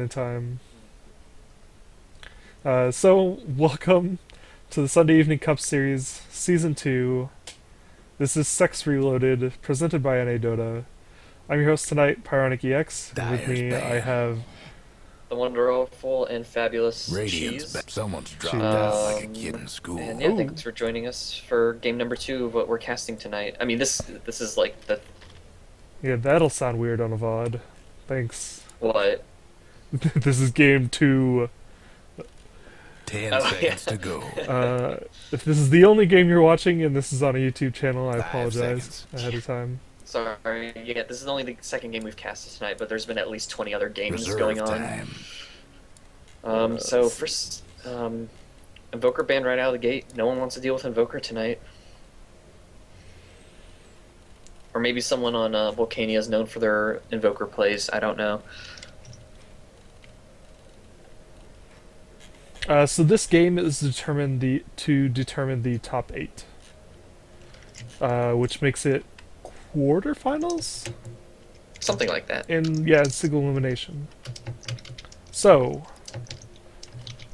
in time. So, welcome to the Sunday Evening Cup Series, Season 2. This is Sex Reloaded, presented by NA. I'm your host tonight, PyronicEX. And with Dyer's me, I band. have The wonderful and fabulous Radiant's Cheese. back. Someone's dropped out Cheese. like a kid in And school. yeah, Oh, thanks for joining us for game number 2 of what we're casting tonight. I mean, this is like the yeah, that'll sound weird on a VOD. Thanks. what? This is game 2. 10 Oh yeah. seconds to go. If this is the only game you're watching and this is on a YouTube channel, I 5 apologize seconds. ahead of time. Sorry. Yeah, this is only the second game we've casted tonight, but there's been at least 20 other games Reserve going on. time. So first, Invoker banned right out of the gate. No one wants to deal with Invoker tonight. Or maybe someone on Volcania is known for their Invoker plays. I don't know. So this game is to determine the top 8, which makes it quarterfinals, Something like that. and yeah, it's single elimination. So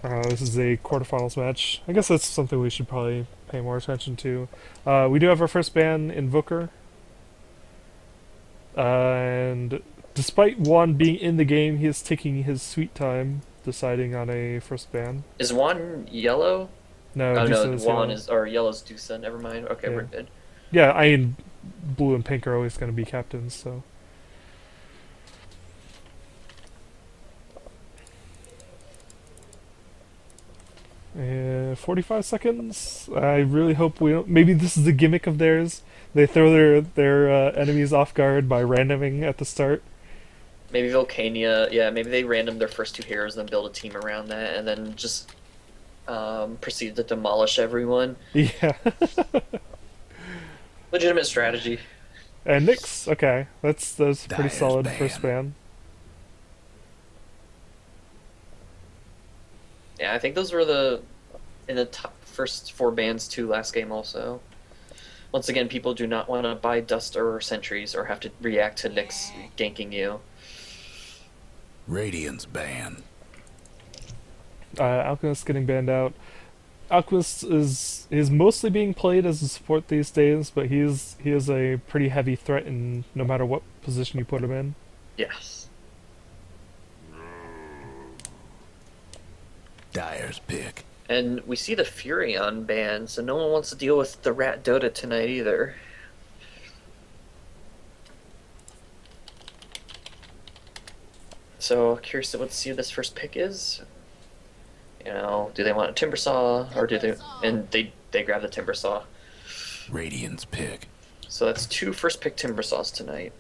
this is a quarterfinals match. I guess that's something we should probably pay more attention to. We do have our first ban, Invoker, and despite Juan being in the game, he is taking his sweet time deciding on a first ban. Is Juan yellow? No, Oh Dusa no, is Juan yellow. is, or yellow's Dusa. Never mind. Okay, Yeah. we're good. Yeah, I mean, blue and pink are always going to be captains, so. 45 seconds. I really hope we don't. Maybe this is a gimmick of theirs. They throw their enemies off guard by randoming at the start. Maybe Volcania. Yeah, maybe they random their first 2 heroes, then build a team around that, and then just proceed to demolish everyone. Yeah. Legitimate strategy. And Nyx. Okay, that's pretty Dyer's solid ban. first ban. Yeah, I think those were in the top first 4 bans too last game also. Once again, people do not want to buy Dust or Sentries or have to react to Nyx ganking you. Radiant's band. Alchemist getting banned out. Alchemist is mostly being played as a support these days, but he is a pretty heavy threat in no matter what position you put him in. Yes. Dyer's pick. And we see the Fury on ban, so no one wants to deal with the Rat Dota tonight either. So curious to what see what this first pick is. You know, do they want a Timber Saw or do they? And they grab the Timber Saw. Radiant's pick. So that's 2 first pick Timber Saws tonight.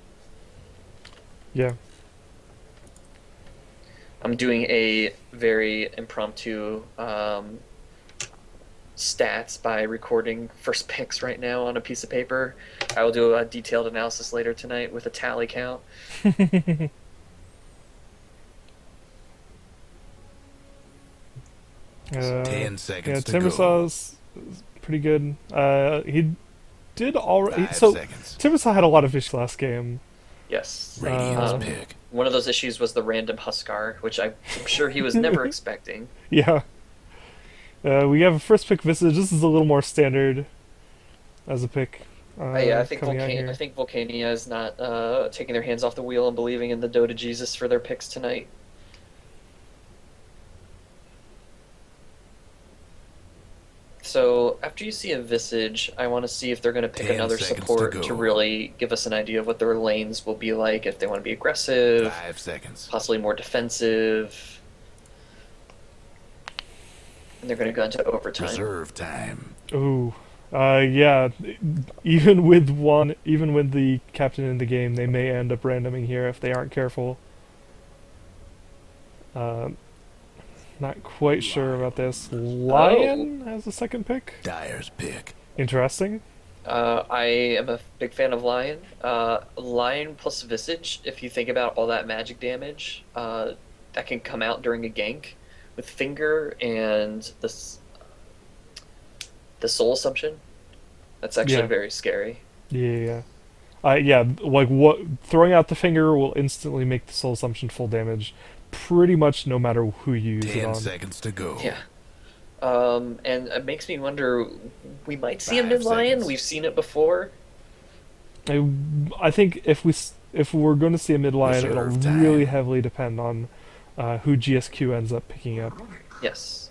Yeah. I'm doing a very impromptu stats by recording first picks right now on a piece of paper. I will do a detailed analysis later tonight with a tally count. 10 Yeah, seconds to Timbersaw go. is pretty good. He did already. 5 So seconds. Timbersaw had a lot of issues last game. Yes. Radiant's Um, pick. One of those issues was the random Huskar, which I'm sure he was never expecting. Yeah. We have a first pick Visage. This is a little more standard as a pick. I think coming out here. I think Volcania is not taking their hands off the wheel and believing in the Dota Jesus for their picks tonight. So after you see a Visage, I want to see if they're going to pick 10 another seconds to support go. to really give us an idea of what their lanes will be like, if they want to be aggressive, 5 seconds. possibly more defensive. And they're going to go into overtime. Reserve time. Ooh. Yeah. Even with the captain in the game, they may end up randoming here if they aren't careful. Not quite sure about this. Lion has a second pick. Dyer's pick. Interesting. I am a big fan of Lion. Lion plus Visage, if you think about all that magic damage that can come out during a gank with Finger and the Soul Assumption, that's actually Yeah. very scary. Yeah. Yeah, like what throwing out the finger will instantly make the soul assumption full damage. pretty much no matter who you use it 10 on. seconds to go. Yeah. And it makes me wonder, we might see a 5 mid lion. seconds. We've seen it before. I think if we're going to see a mid lion, it'll Reserve time. really heavily depend on who GSQ ends up picking up. Yes.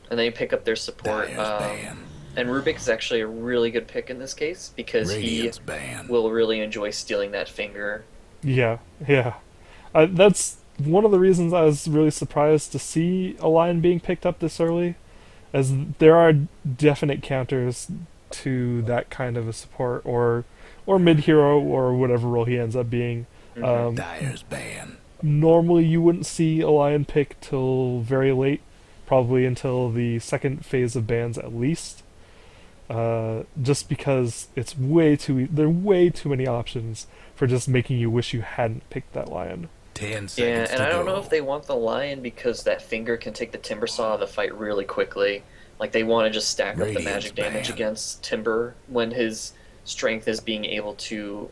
And they pick up their support. Dyer's ban. And Rubik is actually a really good pick in this case because Radiant's he ban. will really enjoy stealing that finger. Yeah, yeah. That's one of the reasons I was really surprised to see a lion being picked up this early, as there are definite counters to that kind of a support or mid hero or whatever role he ends up being. Mhm. Dyer's ban. Normally you wouldn't see a lion pick till very late, probably until the second phase of bans at least. Just because there are way too many options for just making you wish you hadn't picked that lion. 10 Yeah, seconds and to I don't go. know if they want the lion because that finger can take the timber saw of the fight really quickly. Like they want to just stack up the Radiant's magic damage ban. against Timber when his strength is being able to,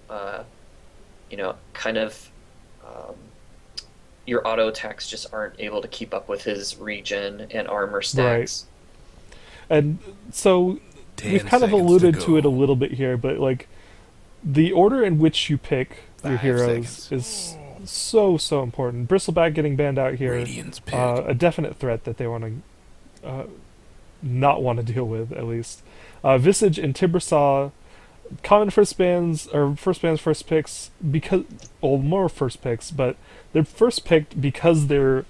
kind of, um, your auto attacks just aren't able to keep up with his regen and armor stacks. And so 10 we've kind of seconds alluded to to it a go. little bit here, but like the order in which you pick your 5 heroes seconds. is so important. Bristleback getting banned out here, Radiant's pick. a definite threat that they want to not want to deal with at least. Visage and Timbersaw, common first bands first picks because more first picks, but they're first picked because they're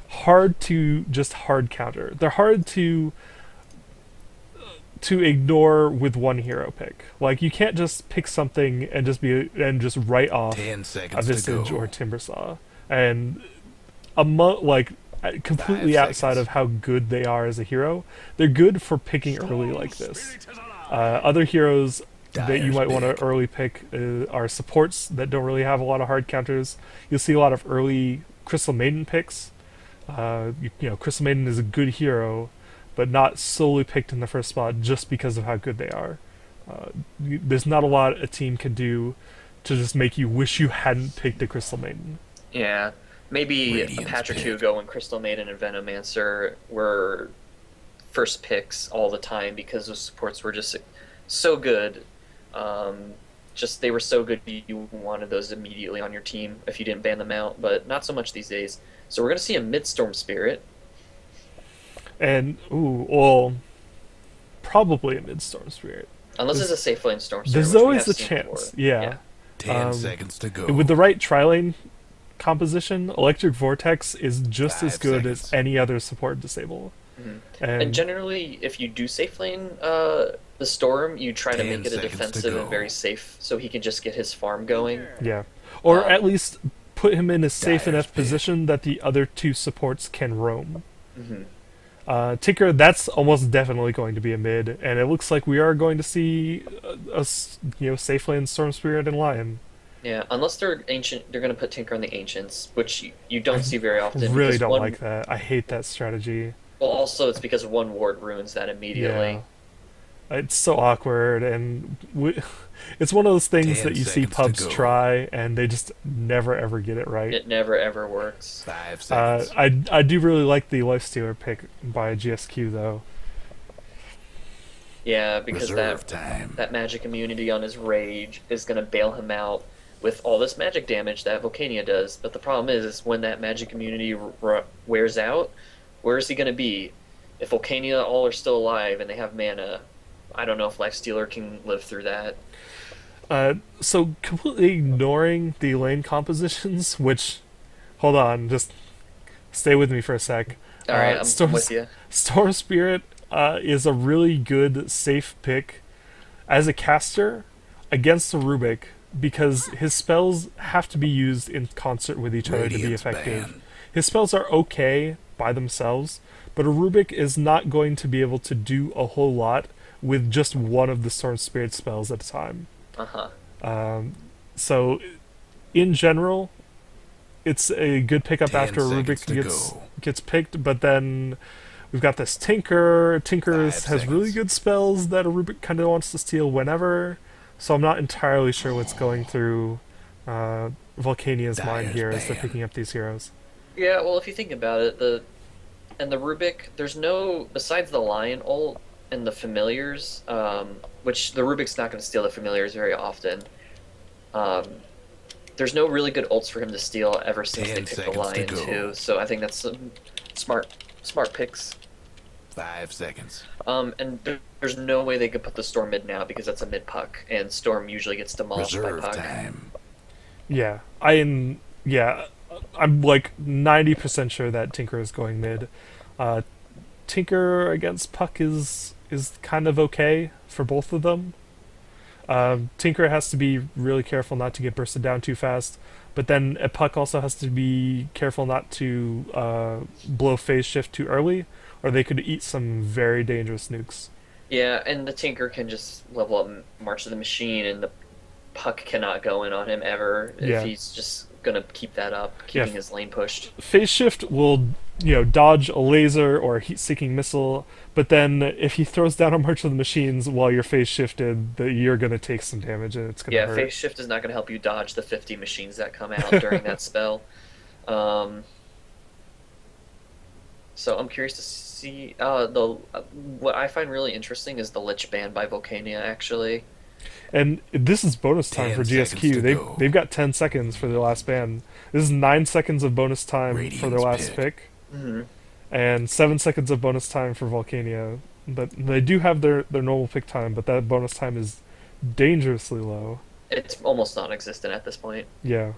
hard to just hard counter. They're hard to ignore with one hero pick. Like you can't just pick something and just write off 10 a seconds to Visage go. or Timbersaw. And completely 5 outside seconds. of how good they are as a hero, they're good for picking early like this. Other heroes that you Dyer's might want pick. to early pick are supports that don't really have a lot of hard counters. You'll see a lot of early Crystal Maiden picks. Crystal Maiden is a good hero, but not solely picked in the first spot just because of how good they are. There's not a lot a team can do to just make you wish you hadn't picked a Crystal Maiden. Yeah, maybe a Radiant's patch or two pick. ago when Crystal Maiden and Venomancer were first picks all the time because those supports were just so good. Just they were so good you wanted those immediately on your team if you didn't ban them out, but not so much these days. So we're gonna see a Midstorm Spirit. And probably a Midstorm Spirit. Unless it's a safe lane Storm Spirit. There's which we always have the seen chance, before. yeah. 10 seconds to go. With the right tri-lane composition, Electric Vortex is just 5 as good seconds. as any other support disable. Mhm. And, And generally, if you do safe lane the Storm, you try to 10 make it a seconds to defensive and go. very safe, so he can just get his farm going. yeah. Or Um, at least put him in a safe Dyer's enough pick. position that the other two supports can roam. hmm Tinker, that's almost definitely going to be a mid, and it looks like we are going to see safe lane Storm Spirit and Lion. Yeah, unless they're ancient, they're going to put Tinker on the Ancients, which you don't see very often. Really because don't one, like that. I hate that strategy. Well, also it's because one ward ruins that immediately. Yeah. It's so awkward, and it's one of those things 10 that you see seconds to pubs go. try, and they just never ever get it right. It never ever works. 5 seconds. I do really like the Lifestealer pick by GSQ though. Yeah, because Reserve time. that magic immunity on his rage is going to bail him out with all this magic damage that Volcania does. But the problem is when that magic immunity wears out, where is he going to be? If Volcania all are still alive and they have mana, I don't know if Lifestealer can live through that. So completely ignoring the lane compositions, which, hold on, just stay with me for a sec. All right, I'm with you. Storm Spirit is a really good safe pick as a caster against a Rubik because his spells have to be used in concert with each other to be Radiant's effective. ban. His spells are okay by themselves, but a Rubik is not going to be able to do a whole lot with just one of the Storm Spirit spells at a time. Uh-huh. So, in general, it's a good pickup 10 after a seconds Rubik to gets go. gets picked, but then we've got this Tinker. Tinker 5 has really seconds. good spells that a Rubik kind of wants to steal whenever. So I'm not entirely sure what's going through Volcania's mind Dyer's here as they're ban. picking up these heroes. Yeah, well, if you think about it, the Rubik, there's no besides the Lion ult and the familiars, which the Rubik's not going to steal the familiars very often. Um, there's no really good ults for him to steal ever since they Ten picked the seconds to Lion too. go. So I think that's some smart picks. 5 seconds. And there's no way they could put the Storm mid now because that's a mid puck, and Storm usually gets demolished by Reserve puck. time. Yeah, I'm like 90% sure that Tinker is going mid. Uh, Tinker against Puck is kind of okay for both of them. Tinker has to be really careful not to get bursted down too fast, but then a Puck also has to be careful not to blow phase shift too early, or they could eat some very dangerous nukes. Yeah, and the Tinker can just level up March of the Machine, and the Puck cannot go in on him ever if Yeah. he's just gonna keep that up, Yeah. keeping his lane pushed. Phase shift will, dodge a laser or a heat-seeking missile, but then if he throws down a March of the Machines while you're phase shifted, you're gonna take some damage and it's gonna Yeah, hurt. phase shift is not gonna help you dodge the 50 machines that come out during that spell. Um, so I'm curious to see the what I find really interesting is the Lich ban by Volcania actually. And this is bonus time 10 for seconds GSQ. to They've go. they've got 10 seconds for their last ban. This is 9 seconds of bonus time for their Radiant's last pick. pick, Hmm. and 7 seconds of bonus time for Volcania. But they do have their normal pick time, but that bonus time is dangerously low. It's almost non-existent at this point. Yeah.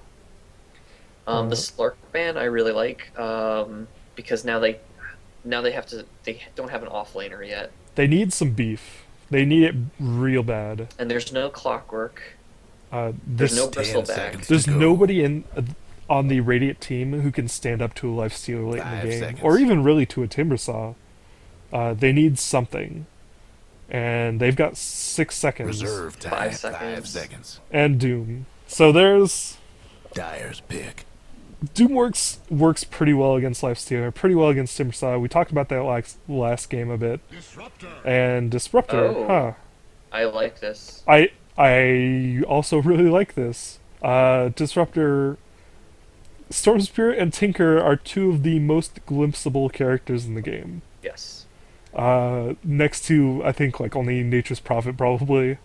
The Slark ban I really like because now they don't have an offlaner yet, They need some beef. They need it real bad. and there's no clockwork. This There's no 10 bristleback. seconds. there's to go. nobody on the Radiant team who can stand up to a life stealer late in 5 the game, seconds. or even really to a Timbersaw. They need something, and they've got 6 seconds. Reserve time. 5 5 seconds. seconds. And Doom. So there's Dyer's pick. Doom works pretty well against Lifestealer, pretty well against Timbersaw. We talked about that last game a bit. And Disruptor, Oh. huh? I like this. I also really like this. Disruptor, Storm Spirit, and Tinker are two of the most glimpsable characters in the game. Yes. Next to, I think, like only Nature's Prophet, probably.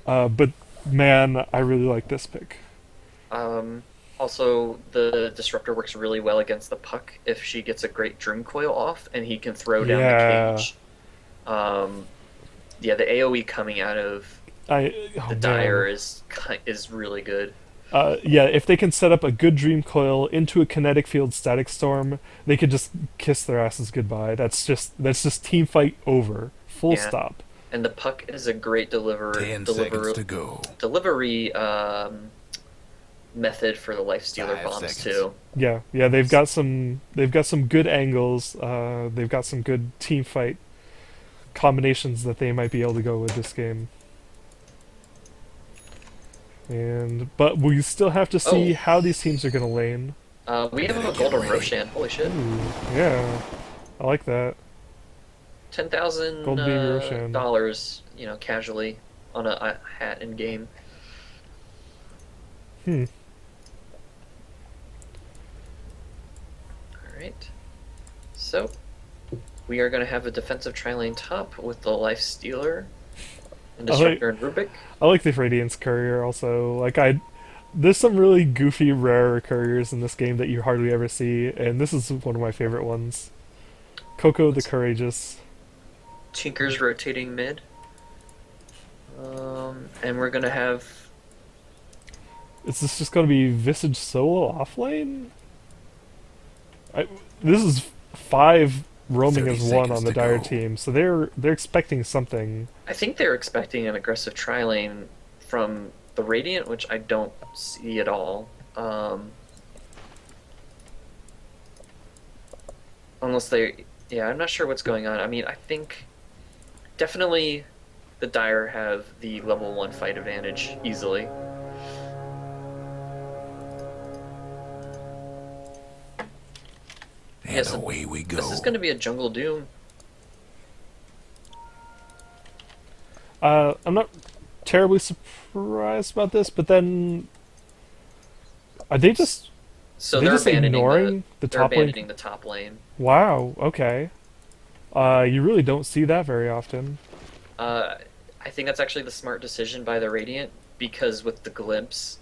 But man, I really like this pick. Also, the disruptor works really well against the puck if she gets a great dream coil off, and he can throw down Yeah. the cage. Yeah, the AOE coming out of The the Dire is really good. Yeah, if they can set up a good Dream Coil into a kinetic field static storm, they could just kiss their asses goodbye. That's just team fight over. Full Yeah. stop. And the puck is a great 10 seconds to go. delivery method for the life stealer 5 bombs seconds. too. Yeah, they've got some good angles. They've got some good team fight combinations that they might be able to go with this game. But we still have to see Oh. how these teams are gonna lane. We have a Better golden get ready. Roshan. Holy shit! Ooh, yeah, I like that. 10,000 Gold beam Roshan. dollars, casually on a hat in game. Hmm. All right. So we are going to have a defensive tri-lane top with the life stealer and I like- disruptor and Rubik. I like the Radiance Courier also. There's some really goofy, rare couriers in this game that you hardly ever see, and this is one of my favorite ones. Coco the Courageous. Tinker's rotating mid. And we're going to have. Is this just going to be Visage solo offlane? This is 5 roaming 30 as 1 on seconds the to Dire go. team, so they're expecting something. I think they're expecting an aggressive tri-lane from the Radiant, which I don't see at all. Unless they. Yeah, I'm not sure what's going on. I mean, I think definitely the Dire have the level 1 fight advantage easily. And Yes, away we go. This is going to be a Jungle Doom. I'm not terribly surprised about this, but then are they just So They're just ignoring the they're top lane. abandoning the top lane. Wow. Okay. You really don't see that very often. Uh, I think that's actually the smart decision by the Radiant because with the glimpse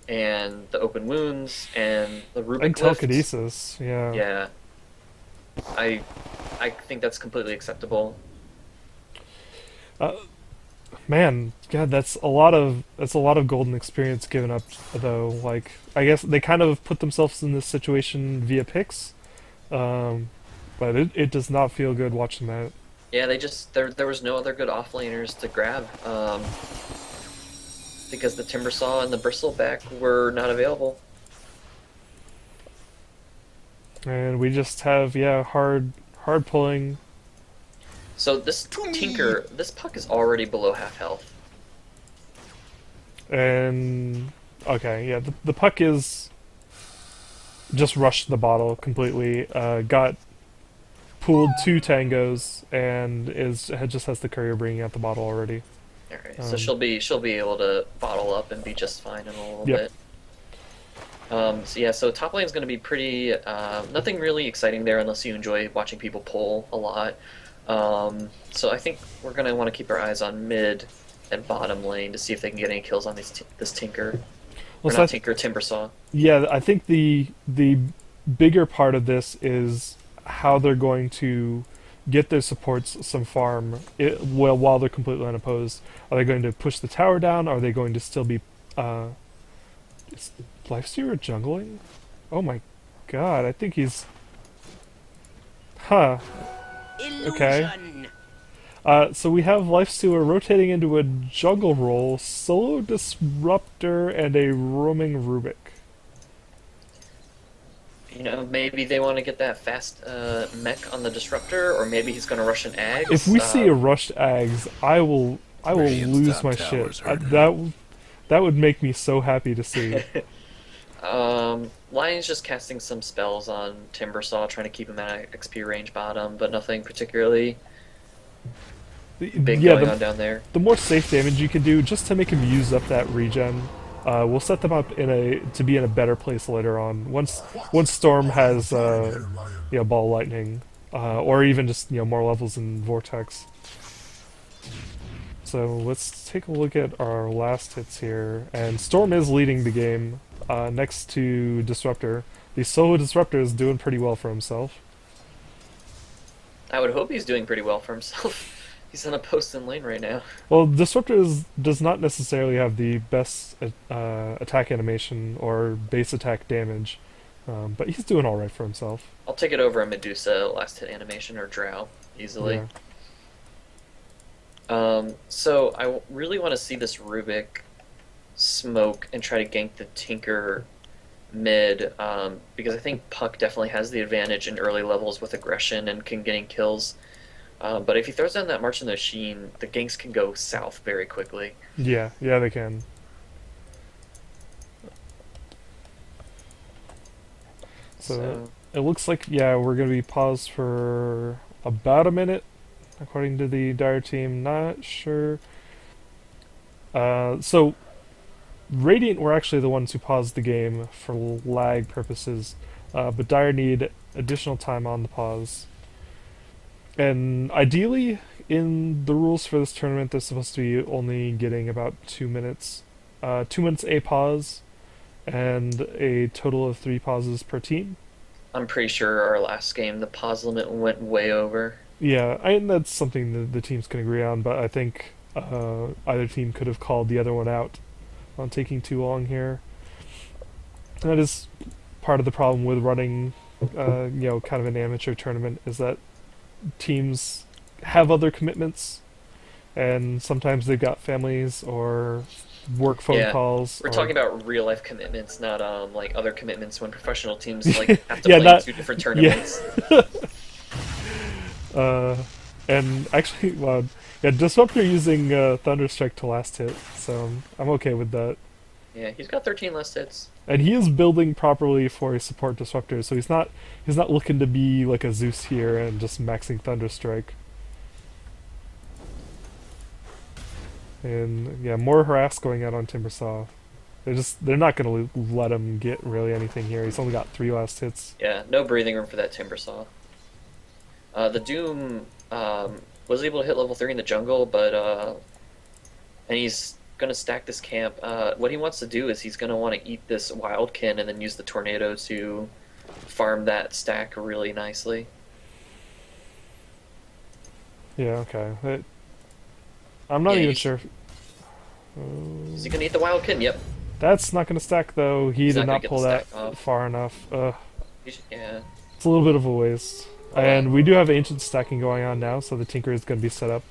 and the open wounds and the And Rubik lift, telekinesis. Yeah. yeah, I I think that's completely acceptable. Uh, Man, God, that's a lot of golden experience given up though. Like I guess they kind of put themselves in this situation via picks, um, but it does not feel good watching that. Yeah, they just there was no other good offlaners to grab because the Timbersaw and the Bristleback were not available. And we just have hard pulling. So this Tinker, this puck is already below half health. And okay, yeah, the puck is just rushed the bottle completely. Got pulled two tangos and just has the courier bringing out the bottle already. All right, so she'll be able to bottle up and be just fine in a little Yep. bit. So yeah, so top lane's going to be pretty nothing really exciting there unless you enjoy watching people pull a lot. So I think we're going to want to keep our eyes on mid and bottom lane to see if they can get any kills on this Tinker. Or Well, so not Tinker, Timbersaw. yeah, I think the bigger part of this is how they're going to get their supports some farm while they're completely unopposed. Are they going to push the tower down? Are they going to still be is Lifestealer jungling? Oh my god, I think he's huh. Okay. So we have Lifestealer rotating into a jungle role, solo disruptor, and a roaming Rubik. You know, maybe they want to get that fast mech on the disruptor, or maybe he's going to rush an Ags. If we see a rushed Ags, I will Radiant's lose top my tower's shit. hurting. That would make me so happy to see. Lion's just casting some spells on Timbersaw, trying to keep him at XP range bottom, but nothing particularly big Yeah, going on down there. the more safe damage you can do, just to make him use up that regen, will set them up to be in a better place later on. Once Storm has ball lightning, or even just more levels in Vortex. So let's take a look at our last hits here, and Storm is leading the game next to Disruptor. The solo Disruptor is doing pretty well for himself. I would hope he's doing pretty well for himself. He's on a post in lane right now. Well, Disruptor does not necessarily have the best attack animation or base attack damage, but he's doing alright for himself. I'll take it over a Medusa last hit animation or Drow easily. So I really want to see this Rubik smoke and try to gank the Tinker mid, because I think Puck definitely has the advantage in early levels with aggression and can getting kills. But if he throws down that March in the Sheen, the ganks can go south very quickly. Yeah, they can. So it looks like, we're going to be paused for about a minute, according to the Dire team. Not sure. So Radiant were actually the ones who paused the game for lag purposes, but Dire need additional time on the pause. And ideally, in the rules for this tournament, they're supposed to be only getting about 2 minutes. 2 minutes a pause, and a total of 3 pauses per team. I'm pretty sure our last game, the pause limit went way over. Yeah, and that's something that the teams can agree on, but I think either team could have called the other one out on taking too long here. And that is part of the problem with running, kind of an amateur tournament, is that teams have other commitments, and sometimes they've got families or work phone calls. We're talking about real life commitments, not like other commitments when professional teams like have to Yeah, play in 2 different tournaments. And actually, Disruptor using Thunderstrike to last hit, so I'm okay with that. Yeah, he's got 13 last hits. And he is building properly for a support Disruptor, so he's not looking to be like a Zeus here and just maxing Thunderstrike. And more harass going out on Timbersaw. They're not gonna let him get really anything here. He's only got 3 last hits. Yeah, no breathing room for that timber saw. The Doom was able to hit level 3 in the jungle, but and he's gonna stack this camp. What he wants to do is he's gonna want to eat this wildkin and then use the tornado to farm that stack really nicely. Yeah, okay. I'm not Yeah, even he's- sure. Is he gonna eat the wildkin? Yep. That's not gonna stack though. He He's did not gonna not get pull the that stack off. far enough. Yeah. It's a little bit of a waste. And we do have ancient stacking going on now, so the Tinker is gonna be set up.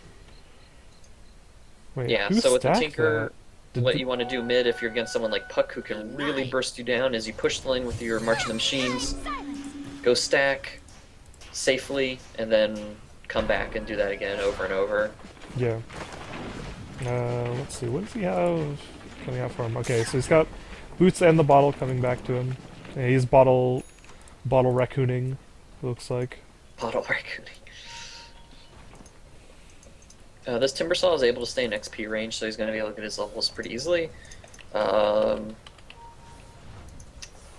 Wait, Yeah, who so with the stacked Tinker, that? what you want to do mid if you're against someone like Puck who can really burst you down is you push the lane with your March of the Machines, go stack safely, and then come back and do that again over and over. Yeah. Let's see. What does he have coming out for him? Okay, so he's got boots and the bottle coming back to him. Yeah, he's bottle raccooning. It looks like. Bottle raccooning. This Timbersaw is able to stay in XP range, so he's going to be able to get his levels pretty easily.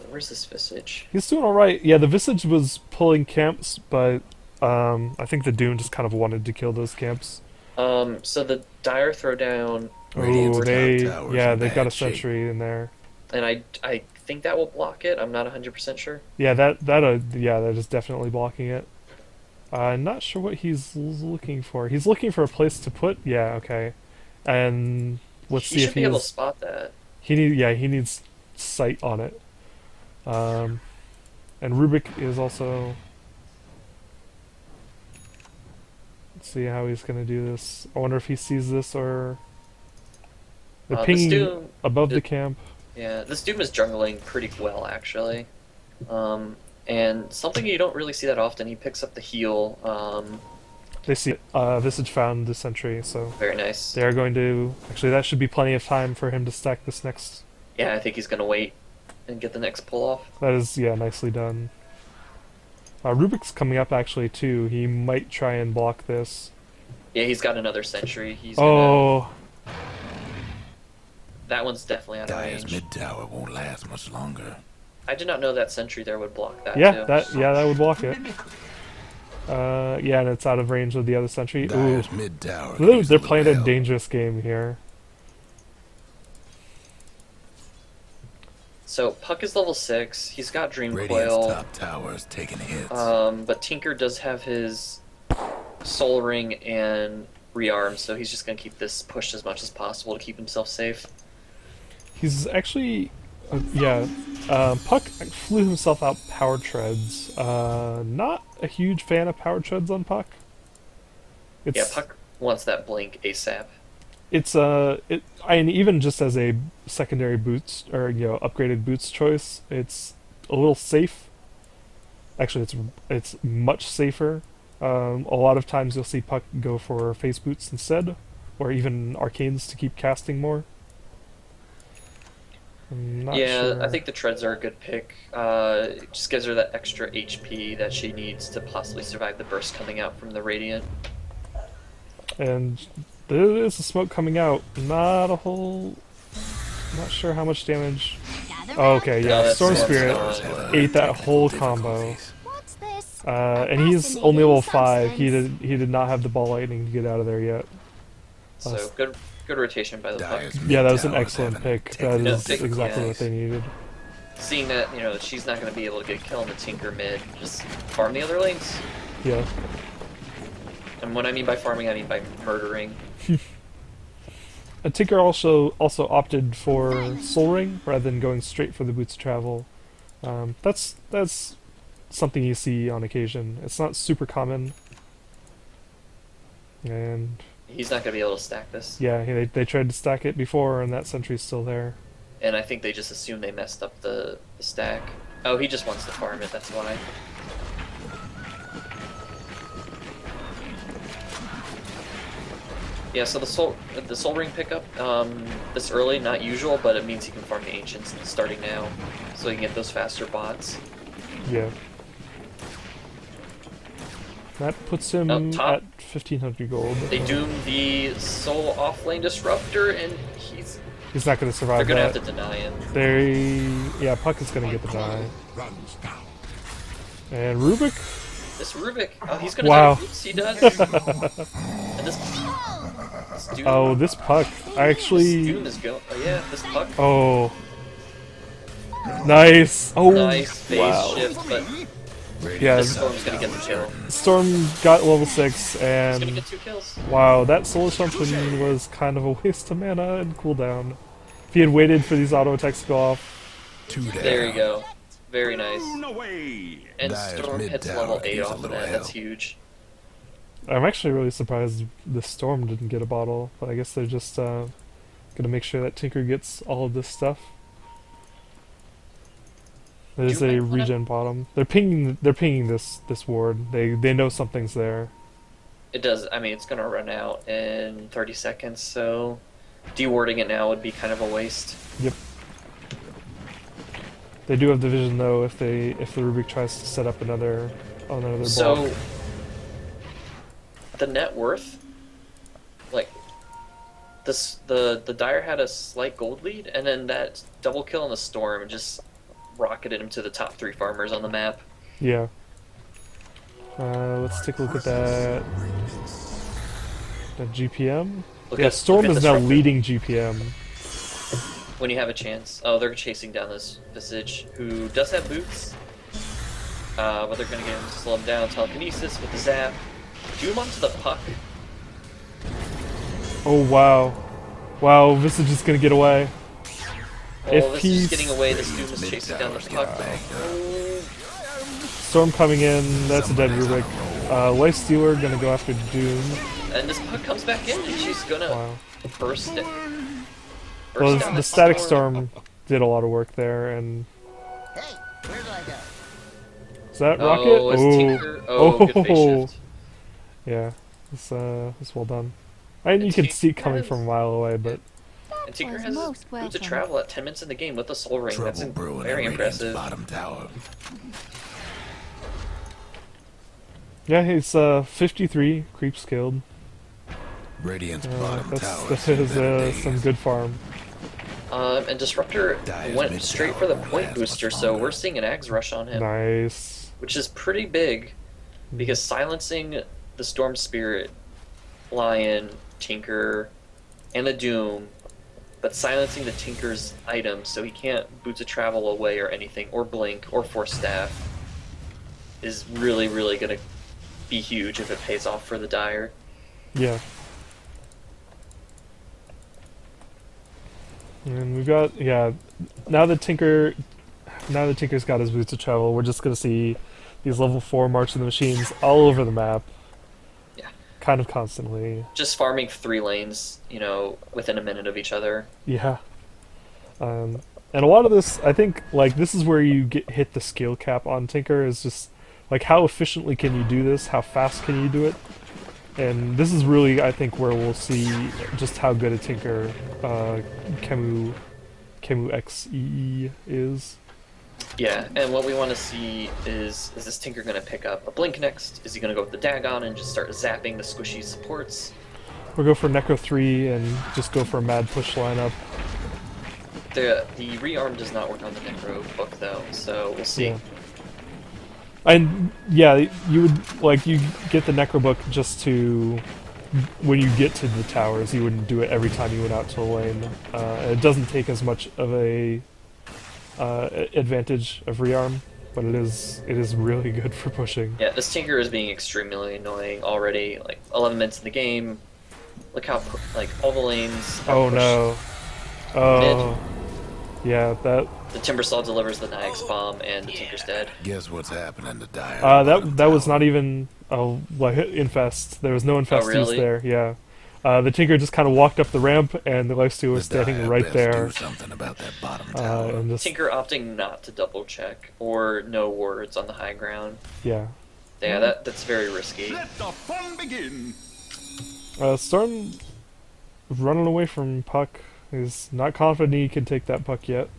Where's this Visage? He's doing all right. Yeah, the Visage was pulling camps, but I think the Doom just kind of wanted to kill those camps. So the Dire Throwdown, Radiant's Oh, top they tower's yeah, in they've got a bad shape. sentry in there. and I think that will block it. I'm not 100% sure. Yeah, that is definitely blocking it. I'm not sure what he's looking for. He's looking for a place to put. Yeah, okay. And let's He see should if be able to he's spot that. he needs sight on it. And Rubik is also. Let's see how he's gonna do this. I wonder if he sees this or. They're This pinging Doom, above the camp. yeah, this Doom is jungling pretty well actually. And something you don't really see that often, he picks up the heal. They see it. Visage found the sentry, so Very nice. they are going to. Actually, that should be plenty of time for him to stack this next. Yeah, I think he's gonna wait and get the next pull off. That is, yeah, nicely done. Rubik's coming up actually too. He might try and block this. Yeah, he's got another sentry. He's gonna, Oh, that one's definitely out of Dyer's range. mid tower won't last much longer. I did not know that sentry there would block that yeah, too. that would block it. Yeah, and it's out of range of the other sentry. Ooh, Dyer's mid tower. they're playing a dangerous game here. So Puck is level 6. He's got Dream Radiant's Coil. top tower is taking hits. But Tinker does have his Soul Ring and Rearm, so he's just gonna keep this pushed as much as possible to keep himself safe. He's actually, Puck flew himself out power treads. Not a huge fan of power treads on Puck. It's, Yeah, Puck wants that blink ASAP. And even just as a secondary boots or upgraded boots choice, it's a little safe. Actually, it's much safer. A lot of times you'll see Puck go for face boots instead, or even arcanes to keep casting more. I'm not Yeah, sure. I think the treads are a good pick. It just gives her that extra HP that she needs to possibly survive the burst coming out from the Radiant. And there is a smoke coming out. Not a whole. Not sure how much damage. Oh, okay, No, yeah. that's- Storm that's Spirit fine. ate that whole combo. What's this? And he's only level 5. He did not have the ball lightning to get out of there yet. So good rotation by the Puck. Dyer's Yeah, that was an mid-tower's excellent having pick. taken That is hits. exactly Yeah. what they needed. Seeing that, she's not going to be able to get a kill on the Tinker mid, just farm the other lanes. Yeah. And what I mean by farming, I mean by murdering. And Tinker also opted for Soul Ring rather than going straight for the Boots of Travel. That's something you see on occasion. It's not super common. And He's not going to be able to stack this. yeah, they tried to stack it before, and that sentry's still there. And I think they just assume they messed up the stack. Oh, he just wants to farm it, that's why. Yeah, so the soul ring pickup this early, not usual, but it means he can farm the ancients starting now, so he can get those faster bots. Yeah. That puts him Up top. at 1500 gold. They doom the soul offlane disruptor, and he's He's not going to They're survive gonna that. have to deny him. Yeah, Puck is going to get the die. And Rubik? This Rubik, oh, he's gonna Wow. die. Oops, he does. And this Doom, Oh, this Puck. I this actually... Doom is going. Oh yeah, this Puck. Oh. Nice. Oh, Nice phase wow. shift, but Yeah, this Storm's gonna get the kill. Storm got level 6, He's gonna and get 2 kills. wow, that Solar Something was kind of a waste of mana and cooldown. If he had waited for these auto attacks to go off. 2 down. There you go. Very nice. And Dyer's Storm mid hits tower level could 8 use a off of little that. That's help. huge. I'm actually really surprised the Storm didn't get a bottle, but I guess they're just gonna make sure that Tinker gets all of this stuff. There's Do you a might wanna- regen bottom. They're pinging this ward. They know something's there. It does. I mean, it's gonna run out in 30 seconds, so dewarding it now would be kind of a waste. Yep. They do have the vision though if the Rubik tries to set up another block. So the net worth, like the Dire had a slight gold lead, and then that double kill on the Storm just rocketed him to the top 3 farmers on the map. Yeah. Let's take a look at that. That GPM. Look Yeah, at- Storm look at is this now record. leading GPM. When you have a chance. Oh, they're chasing down this Visage, who does have boots, but they're gonna get him to slow him down. Telekinesis with the zap. Doom onto the Puck. Oh wow, wow! Visage is gonna get away. Oh, If this he's- is getting away. This Doom is Mid chasing down the tower's Puck. getting bagged up. Storm coming in. That's a dead Rubik. Life Stealer gonna go after Doom. And this Puck comes back in, and she's gonna Wow. burst it. Well, down the this Static Storm did a lot of work there, and Hey, where do I go? is that Oh, Rocket? it's Tinker. Oh, good phase shift. Yeah, it's well done. And you can see it coming from a mile away, but And Tinker was has most boots of welcome. travel at 10 minutes in the game with the Soul Ring. That's Trouble brewing very at Radiant's impressive. bottom tower. yeah, he's 53 creeps killed. Radiant's bottom That tower. is some good farm. And Disruptor Dyer's went mid straight tower for the won't point last booster, much so longer. we're seeing an Ags rush on him, Nice. which is pretty big, because silencing the Storm Spirit, Lion, Tinker, and the Doom, but silencing the Tinker's items so he can't Boots of Travel away or anything, or Blink, or Force Staff, is really, really going to be huge if it pays off for the Dire. Yeah. And we've got now that Tinker's got his boots of travel, we're just gonna see these level 4 March of the Machines all over the map. Yeah. Kind of constantly. Just farming 3 lanes, within a minute of each other. Yeah. And a lot of this, I think, like, this is where you hit the skill cap on Tinker, is just, like, how efficiently can you do this? How fast can you do it? And this is really, I think, where we'll see just how good a Tinker PyronicEX is. Yeah, and what we want to see is this Tinker going to pick up a Blink next? Is he going to go with the Dagon and just start zapping the squishy supports? We'll go for Necro 3 and just go for a mad push lineup. The rearm does not work on the Necro book, though, so we'll see. Yeah. And yeah, you would, like, you get the Necrobook just to, when you get to the towers, you wouldn't do it every time you went out to a lane. It doesn't take as much of a advantage of rearm, but it is really good for pushing. Yeah, this Tinker is being extremely annoying already. Like, 11 minutes in the game. Look how, all the lanes are Oh pushed. no. Oh. Yeah, that The Timbersaw delivers the Nyx bomb, and the Tinker's dead. Guess what's happening to Dire? that was not even like infest. There was no infesties really? there. Yeah. The Tinker just kind of walked up the ramp, and the Lifesteal was The standing Dire right best there. Do something about that bottom tower. And just Tinker opting not to double check, or no words on the high ground. yeah. Yeah, that's very risky. Let the fun begin. Storm running away from Puck. He's not confident he can take that Puck yet.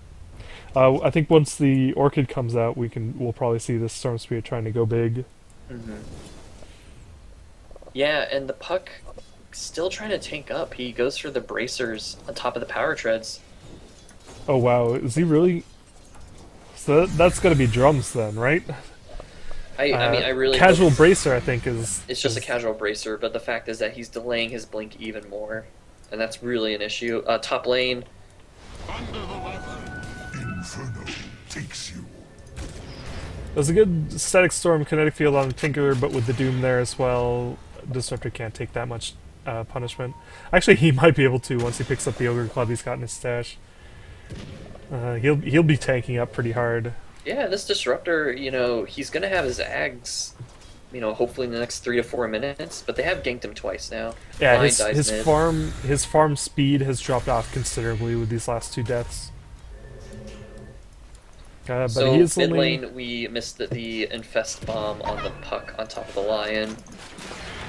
I think once the Orchid comes out, we'll probably see this Storm Spirit trying to go big. Yeah, and the Puck still trying to tank up. He goes for the bracers on top of the power treads. Oh wow, is he really? So that's gonna be drums then, right? I mean, I really casual hope bracer. I think is. it's just a casual bracer, but the fact is that he's delaying his blink even more, and that's really an issue. Top lane, Inferno takes you. There's a good static storm kinetic field on Tinker, but with the Doom there as well, Disruptor can't take that much punishment. Actually, he might be able to once he picks up the Ogre Club he's got in his stash. He'll be tanking up pretty hard. yeah, this disruptor, you know, he's gonna have his Ags, you know, hopefully in the next 3 to 4 minutes. But they have ganked him twice now. Yeah, Lion his dies mid. farm speed has dropped off considerably with these last 2 deaths. But So he is mid only lane, we missed the infest bomb on the puck on top of the Lion.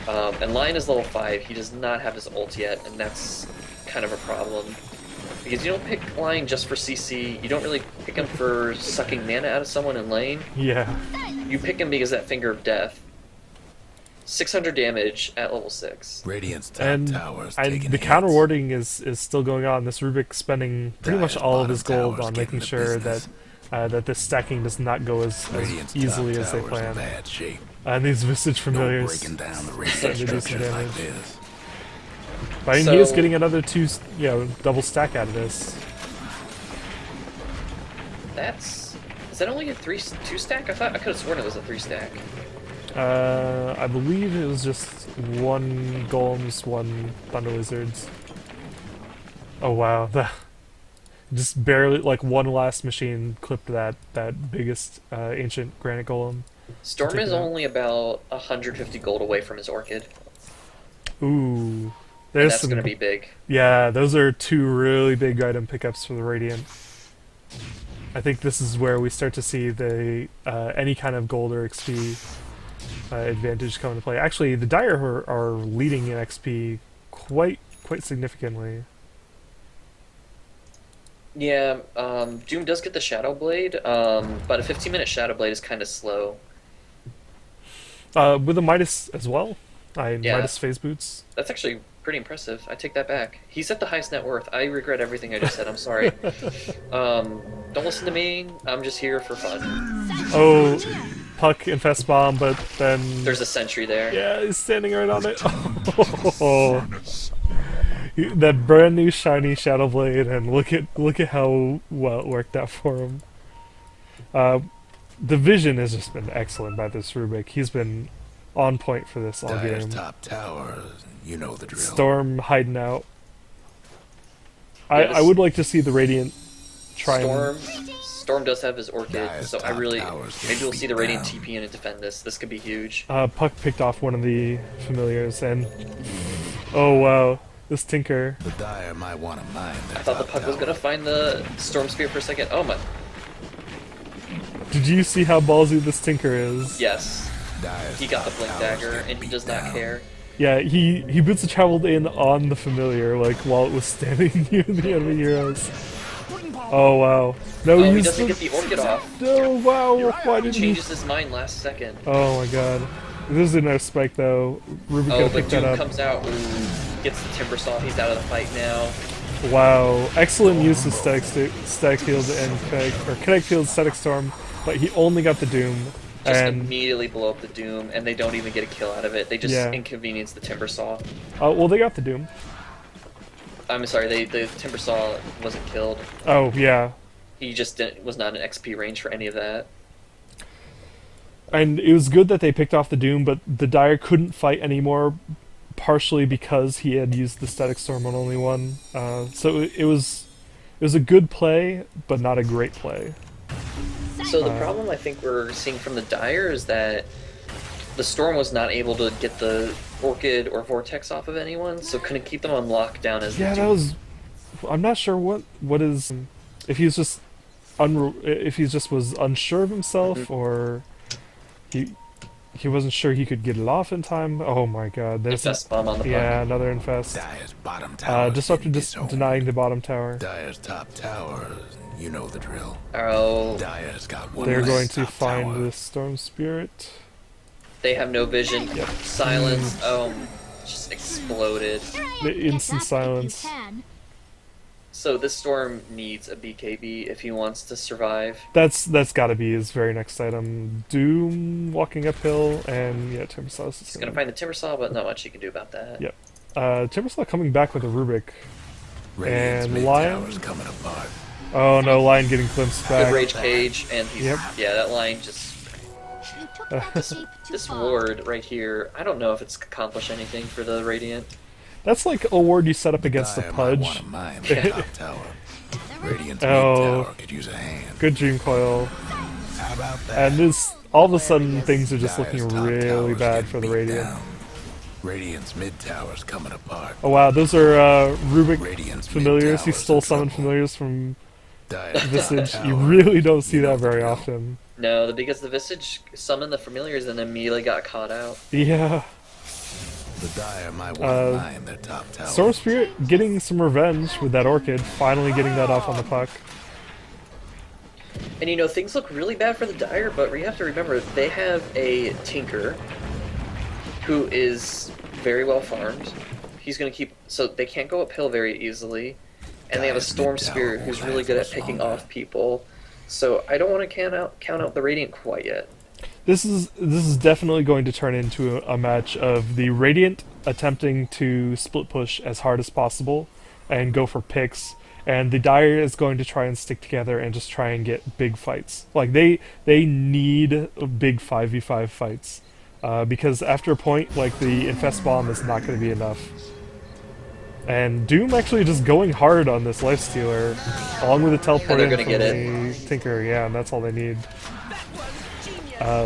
And Lion is level 5. He does not have his ult yet, and that's kind of a problem. Because you don't pick Lion just for CC. You don't really pick him for sucking mana out of someone in lane. yeah. You pick him because that Finger of Death. 600 damage at level 6. Radiant's top And tower's taking the hits. counter warding is still going on. This Rubik spending pretty much Dire's all of bottom his gold tower's on getting making the sure business. that this stacking does not go as Radiant's easily top as they tower's in plan. bad shape. And these Visage No Familiars breaking down the starting radiant to do some structures like damage. this. But I mean, he is So- getting another 2, double stack out of this. Is that only a 2 stack? I could have sworn it was a 3 stack. I believe it was just 1 Golems, 1 Thunder Lizards. Oh wow, just barely, like one last machine clipped that biggest ancient granite golem. Storm Take is it out. only about 150 gold away from his Orchid. Ooh, And there's that's some. going to be big. Yeah, those are 2 really big item pickups for the Radiant. I think this is where we start to see the any kind of gold or XP advantage come into play. Actually, the Dire are leading in XP quite significantly. Yeah, Doom does get the Shadow Blade, but a 15-minute Shadow Blade is kind of slow. With a Midas as well. Yeah. Midas phase boots. That's actually pretty impressive. I take that back. He's at the highest net worth. I regret everything I just said. I'm sorry. Don't listen to me. I'm just here for fun. Oh, Puck infest bomb, but then There's a sentry there. yeah, he's standing right on it. Oh. That brand new shiny Shadow Blade, and look at how well it worked out for him. The vision has just been excellent by this Rubik. He's been on point for this all Dire's game. top tower, you know the drill. Storm hiding out. Yeah, I would like to see the Radiant try and... Storm does have his Orchid, Dire's so I top really tower's getting maybe we'll see the beat Radiant down. TP in and defend this. This could be huge. Puck picked off one of the familiars, and oh wow, this Tinker. The Dire might want to mine their I thought the top Puck was tower. gonna find the Storm Spear for a second. Oh my! Did you see how ballsy this Tinker is? Yes, Dire's he got the top Blink tower's Dagger, getting and he beat does not down. care. Yeah, he boots the traveled in on the familiar, like while it was standing near the enemy heroes. Oh wow. No, Oh, he use doesn't get the Orchid off. No, wow, why didn't he? Changes his mind last second. Oh my god. This is a no spike though. Ruby Oh, could but pick that Doom up. comes out, ooh, gets the Timber Saw. He's out of the fight now. Wow. Excellent use of static field and kinetic field static storm, but he only got the Doom. Just And immediately blow up the Doom, and they don't even get a kill out of it. They just Yeah. inconvenience the Timber Saw. well, they got the Doom. I'm sorry, the Timber Saw wasn't killed. Oh yeah. He just was not in XP range for any of that. And it was good that they picked off the Doom, but the Dire couldn't fight anymore, partially because he had used the static storm on only one. So it was a good play, but not a great play. So the problem I think we're seeing from the Dire is that the Storm was not able to get the Orchid or Vortex off of anyone, so couldn't keep them on lockdown as Yeah, the that Doom. was. I'm not sure what is. If he was just was unsure of himself, or he wasn't sure he could get it off in time. Oh my god, there's Infest bomb on the yeah, another infest. Dire's bottom tower. Disruptor denying the bottom tower. Dire's top tower, you know the drill. puck. Oh, Dire's got one They're less going to top find tower. the storm spirit. they have no vision. Silence. just exploded. The instant silence. So this storm needs a BKB if he wants to survive. That's got to be his very next item. Doom walking uphill, and yeah, Timbersaw is He's gonna find the Timbersaw, but not much he can do about that. Yep. Timbersaw coming back with a Rubik. Radiant's And mid Lion? tower's coming apart. Oh no, Lion getting glimpsed Good back. rage cage, and he's Yep. yeah, that line just this ward right here. I don't know if it's accomplished anything for the Radiant. That's like a ward you set up against a Dire might Pudge. wanna mine the top tower. Radiant's Oh. mid tower could use a hand. Good Dream Coil. How about that? And this, all of a sudden, things are just Dire's looking top really tower's bad getting for the beat Radiant. down. Radiant's mid tower's coming apart. Oh wow, those are Rubik Radiant's familiars. He mid-tower's stole in summon trouble. familiars from Dire's Visage. top You tower. really don't see You know that the very drill. often. No, because the Visage summoned the familiars and immediately got caught out. Yeah. The Dire might want to mine their top tower. Storm Spirit getting some revenge with that Orchid, finally getting that off on the puck. And you know, things look really bad for the Dire, but we have to remember they have a Tinker who is very well farmed. He's going to keep, so they can't go uphill very easily. And they have a Dire's Storm mid-tower Spirit won't who's really last good at much picking longer. off people. So I don't want to count out the Radiant quite yet. This is definitely going to turn into a match of the Radiant attempting to split push as hard as possible and go for picks, and the Dire is going to try and stick together and just try and get big fights. Like they need big 5v5 fights because after a point, like the Infest Bomb is not going to be enough. And Doom actually just going hard on this Lifestealer, along with the teleport they're in gonna from get the Tinker, yeah, and that's all they need.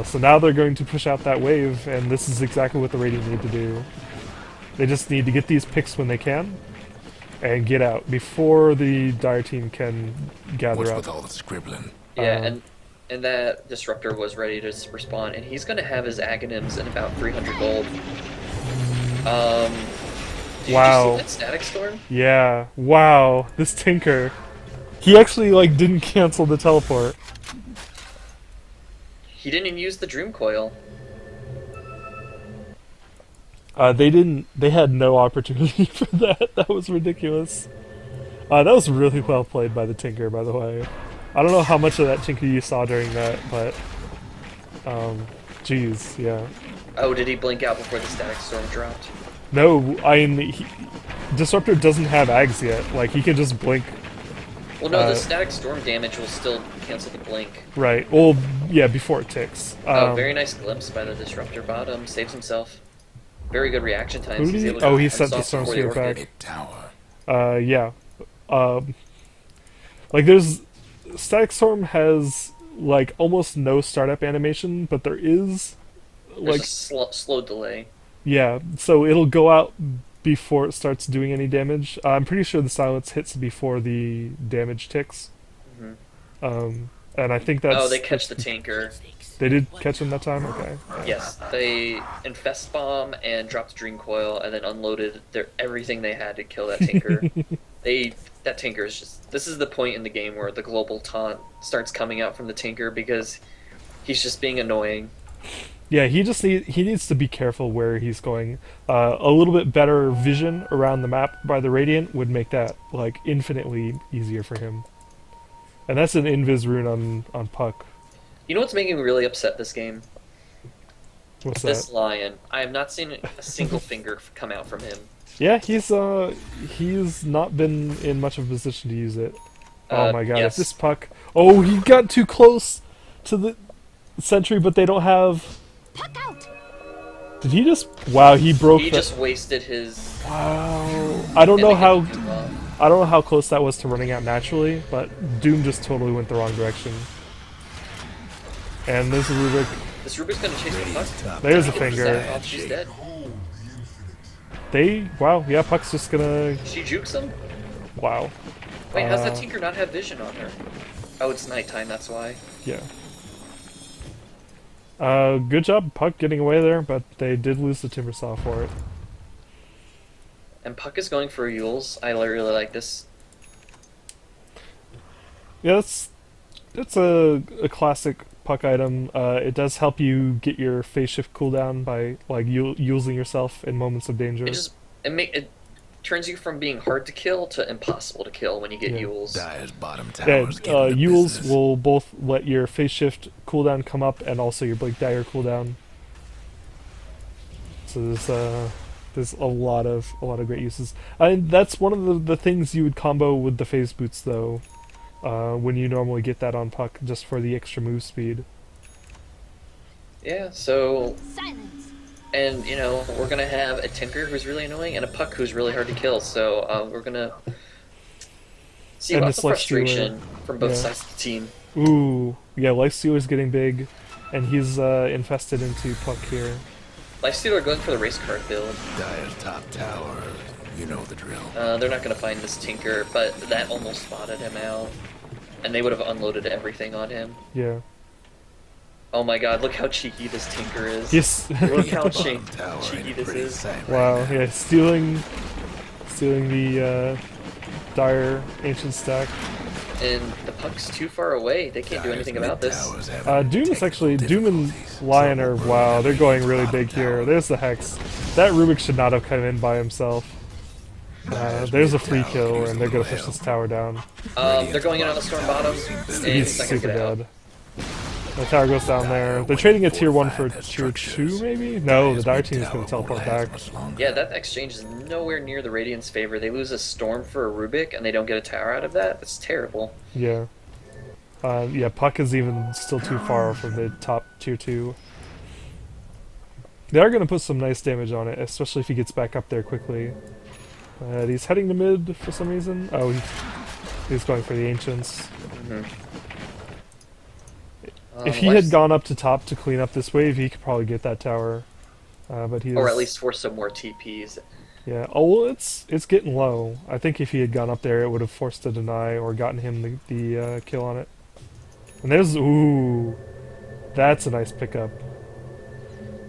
So now they're going to push out that wave, and this is exactly what the Radiant need to do. They just need to get these picks when they can, and get out before the Dire team can What's gather with up. all the scribbling? Yeah, and that Disruptor was ready to respawn, and he's going to have his Aghanims in about 300 gold. Did Wow. you see that Static Storm? Yeah, wow, this Tinker. He actually, like, didn't cancel the teleport. He didn't even use the Dream Coil. They had no opportunity for that. That was ridiculous. That was really well played by the Tinker, by the way. I don't know how much of that Tinker you saw during that, but... Jeez, yeah. Oh, did he blink out before the Static Storm dropped? No, Disruptor doesn't have Ags yet. Like, he can just blink. Well, no, the Static Storm damage will still cancel the blink. Right. Well, yeah, before it ticks. Oh, very nice glimpse by the Disruptor bottom. Saves himself. Very good reaction times. Who did He's he- able to oh, he end sent the off Storm before the Spirit Orchid. back. Mid tower. Yeah. Like, there's... Static Storm has, like, almost no startup animation, but there is, There's like... a slow delay. Yeah, so it'll go out before it starts doing any damage. I'm pretty sure the silence hits before the damage ticks. And I think that's... Oh, they catch the Tinker. They did catch him that time? Okay. Yes, they Infest Bomb and dropped Dream Coil and then unloaded everything they had to kill that Tinker. That Tinker is just... This is the point in the game where the global taunt starts coming out from the Tinker because he's just being annoying. Yeah, he needs to be careful where he's going. A little bit better vision around the map by the Radiant would make that, like, infinitely easier for him. And that's an Invis rune on Puck. You know what's making me really upset this game? What's This that? Lion. I have not seen a single finger come out from him. Yeah, he's not been in much of a position to use it. Oh my god, yes. if this Puck... Oh, he got too close to the sentry, but they don't have... Puck out! Did he just... Wow, he broke He the... just wasted his... Wow. I don't know how... Too well. I don't know how close that was to running out naturally, but Doom just totally went the wrong direction. And there's a Rubik. This Rubik's gonna chase the Puck. Top There's a tower. She's finger. dead. Oh, she's dead. Wow, yeah, Puck's just gonna... She jukes him? Wow. Wait, how's that Tinker not have vision on her? Oh, it's nighttime, that's why. Yeah. Good job, Puck, getting away there, but they did lose the Timbersaw for it. And Puck is going for Yules. I really like this. Yeah, that's a classic Puck item. It does help you get your phase shift cooldown by like using yourself in moments of danger. It turns you from being hard to kill to impossible to kill when you get Yeah. Yules. Dire's bottom Yeah, towers getting the Yules business. will both let your phase shift cooldown come up and also your Blink Dagger cooldown. So there's a lot of great uses. And that's one of the things you would combo with the phase boots though, when you normally get that on Puck just for the extra move speed. Yeah, so Silence. and you know we're gonna have a Tinker who's really annoying and a Puck who's really hard to kill. So we're gonna see And lots this of Life Stealer, frustration from both yeah. sides of the team. Ooh, yeah, Lifestealer's getting big, and he's infested into Puck here. Lifestealer going for the race card build. Dire's top tower. You know the drill. They're not gonna find this Tinker, but that almost spotted him out, and they would have unloaded everything on him. Yeah. Oh my god, look how cheeky this Tinker is. Yes. Look how Bottom tower cheeky ain't this pretty is. sight right Wow. now. Yeah, stealing the dire ancient stack. And the Puck's too far away. They can't do Dire's anything about this. mid-towers having Doom is technical actually Doom and difficulties. Lion are Trouble wow. They're going really bottom big here. tower. There's the Hex. That Rubik should not have come in by himself. There's a free kill, and they're gonna push this tower down. They're going in on the Storm Bottom, and He's he's not gonna super get out. dead. The tower goes down there. They're trading a tier 1 for tier 2, maybe? No, the Dire team is going to teleport back. Yeah, that exchange is nowhere near the Radiant's favor. They lose a Storm for a Rubik, and they don't get a tower out of that. That's terrible. Yeah. Yeah, Puck is even still too far from the top tier 2. They are going to put some nice damage on it, especially if he gets back up there quickly. He's heading to mid for some reason. Oh, he's going for the Ancients. If he had gone up to top to clean up this wave, he could probably get that tower. But he's... Or at least force some more TPs. Yeah. Oh, well, it's getting low. I think if he had gone up there, it would have forced a deny or gotten him the kill on it. And there's... Ooh. That's a nice pickup.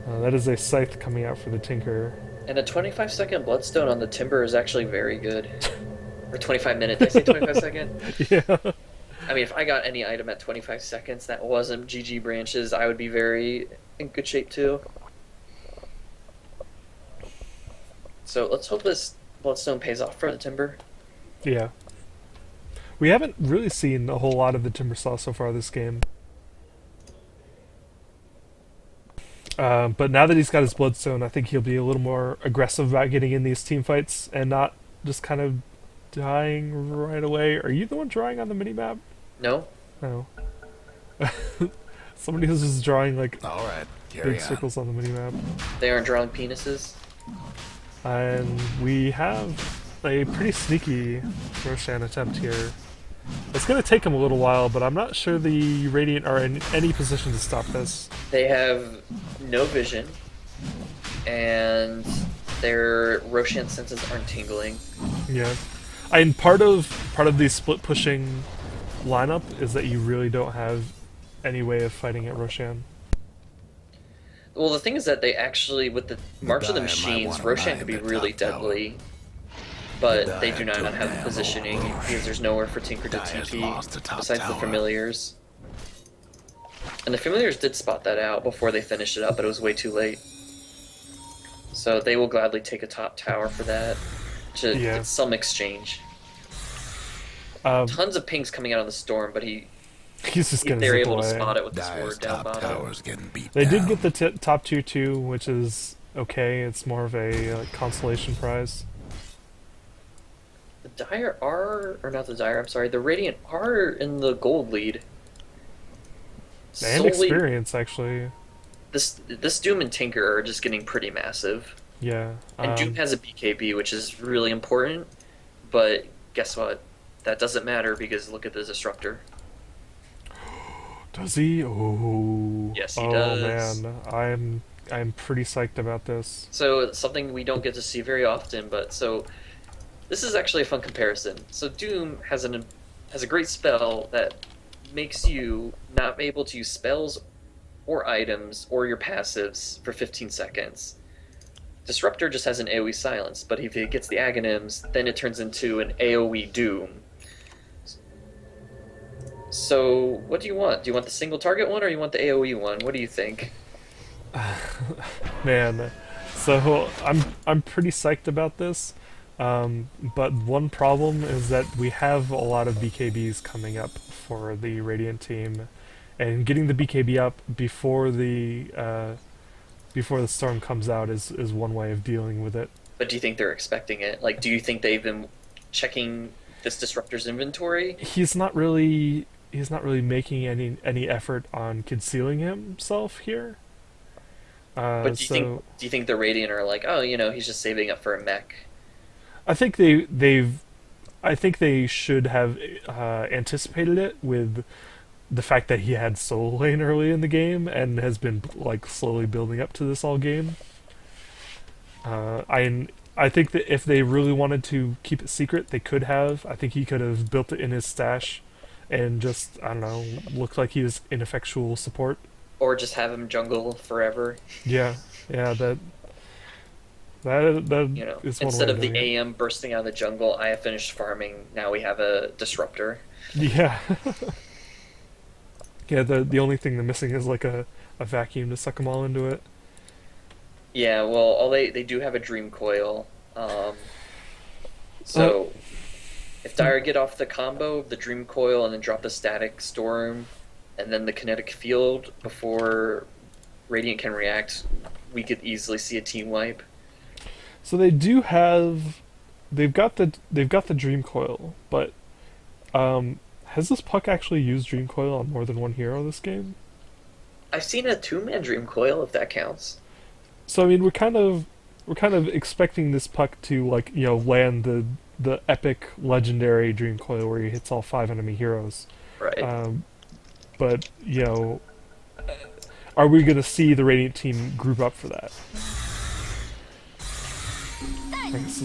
That is a Scythe coming out for the Tinker. And a 25-second Bloodstone on the Timber is actually very good. Or 25 minutes. Did I say 25 second? Yeah. I mean, if I got any item at 25 seconds that wasn't GG branches, I would be very in good shape too. So let's hope this Bloodstone pays off for the Timber. Yeah. We haven't really seen a whole lot of the Timbersaw so far this game. But now that he's got his Bloodstone, I think he'll be a little more aggressive about getting in these team fights and not just kind of dying right away. Are you the one drawing on the minimap? No? No. Somebody who's just drawing like All right, carry big on. circles on the minimap. They aren't drawing penises? And we have a pretty sneaky Roshan attempt here. It's going to take him a little while, but I'm not sure the Radiant are in any position to stop this. They have no vision, and their Roshan senses aren't tingling. Yeah. And part of the split pushing lineup is that you really don't have any way of fighting at Roshan. Well, the thing is that they actually, with the March of the Dire might Machines, wanna Roshan mine could be their really top tower. deadly. But The they do Dire not took have the down positioning all because there's nowhere for Tinker to Dire's TP lost the top besides the tower. Familiars. And the Familiars did spot that out before they finished it up, but it was way too late. So they will gladly take a top tower for that to Yeah. get some exchange. Um, Tons of pings coming out of the storm, but he's just going to they're zip able to away. spot it with the Dire's sword down top bottom. tower's getting beat They down. did get the top tier 2, which is okay. It's more of a consolation prize. The Dire are, or not the Dire, I'm sorry, the Radiant are in the gold lead. And Solely- experience, actually. This Doom and Tinker are just getting pretty massive. Yeah. And Doom has a BKB, which is really important, but guess what? That doesn't matter because look at the Disruptor. Does he? Oh. Yes, he oh, does. man. I'm pretty psyched about this. So it's something we don't get to see very often, but so this is actually a fun comparison. So Doom has a great spell that makes you not able to use spells or items or your passives for 15 seconds. Disruptor just has an AoE silence, but if it gets the Aghanims, then it turns into an AoE Doom. So, what do you want? Do you want the single target one or you want the AoE one? What do you think? Man, so I'm pretty psyched about this, but one problem is that we have a lot of BKBs coming up for the Radiant team, and getting the BKB up before the storm comes out is one way of dealing with it. But do you think they're expecting it? Like, do you think they've been checking this disruptor's inventory? He's not really making any effort on concealing himself here. But do you think the Radiant are like, oh, he's just saving up for a mech? I think I think they should have anticipated it with the fact that he had Soul Lane early in the game and has been like slowly building up to this all game. I think that if they really wanted to keep it secret, they could have. I think he could have built it in his stash and just, I don't know, looked like he was ineffectual support. Or just have him jungle forever? Yeah, that is one Instead way of the doing it. AM bursting out of the jungle, I have finished farming, now we have a disruptor. Yeah. Yeah, the only thing they're missing is like a vacuum to suck them all into it. Yeah, well, they do have a Dream Coil. So, if Dire get off the combo of the Dream Coil and then drop the Static Storm, and then the Kinetic Field before Radiant can react, we could easily see a team wipe. So they've got the Dream Coil, but has this puck actually used Dream Coil on more than one hero this game? I've seen a 2-man Dream Coil, if that counts. So I mean, we're kind of expecting this puck to land the epic legendary Dream Coil where he hits all 5 enemy heroes. Right. But are we going to see the Radiant team group up for that?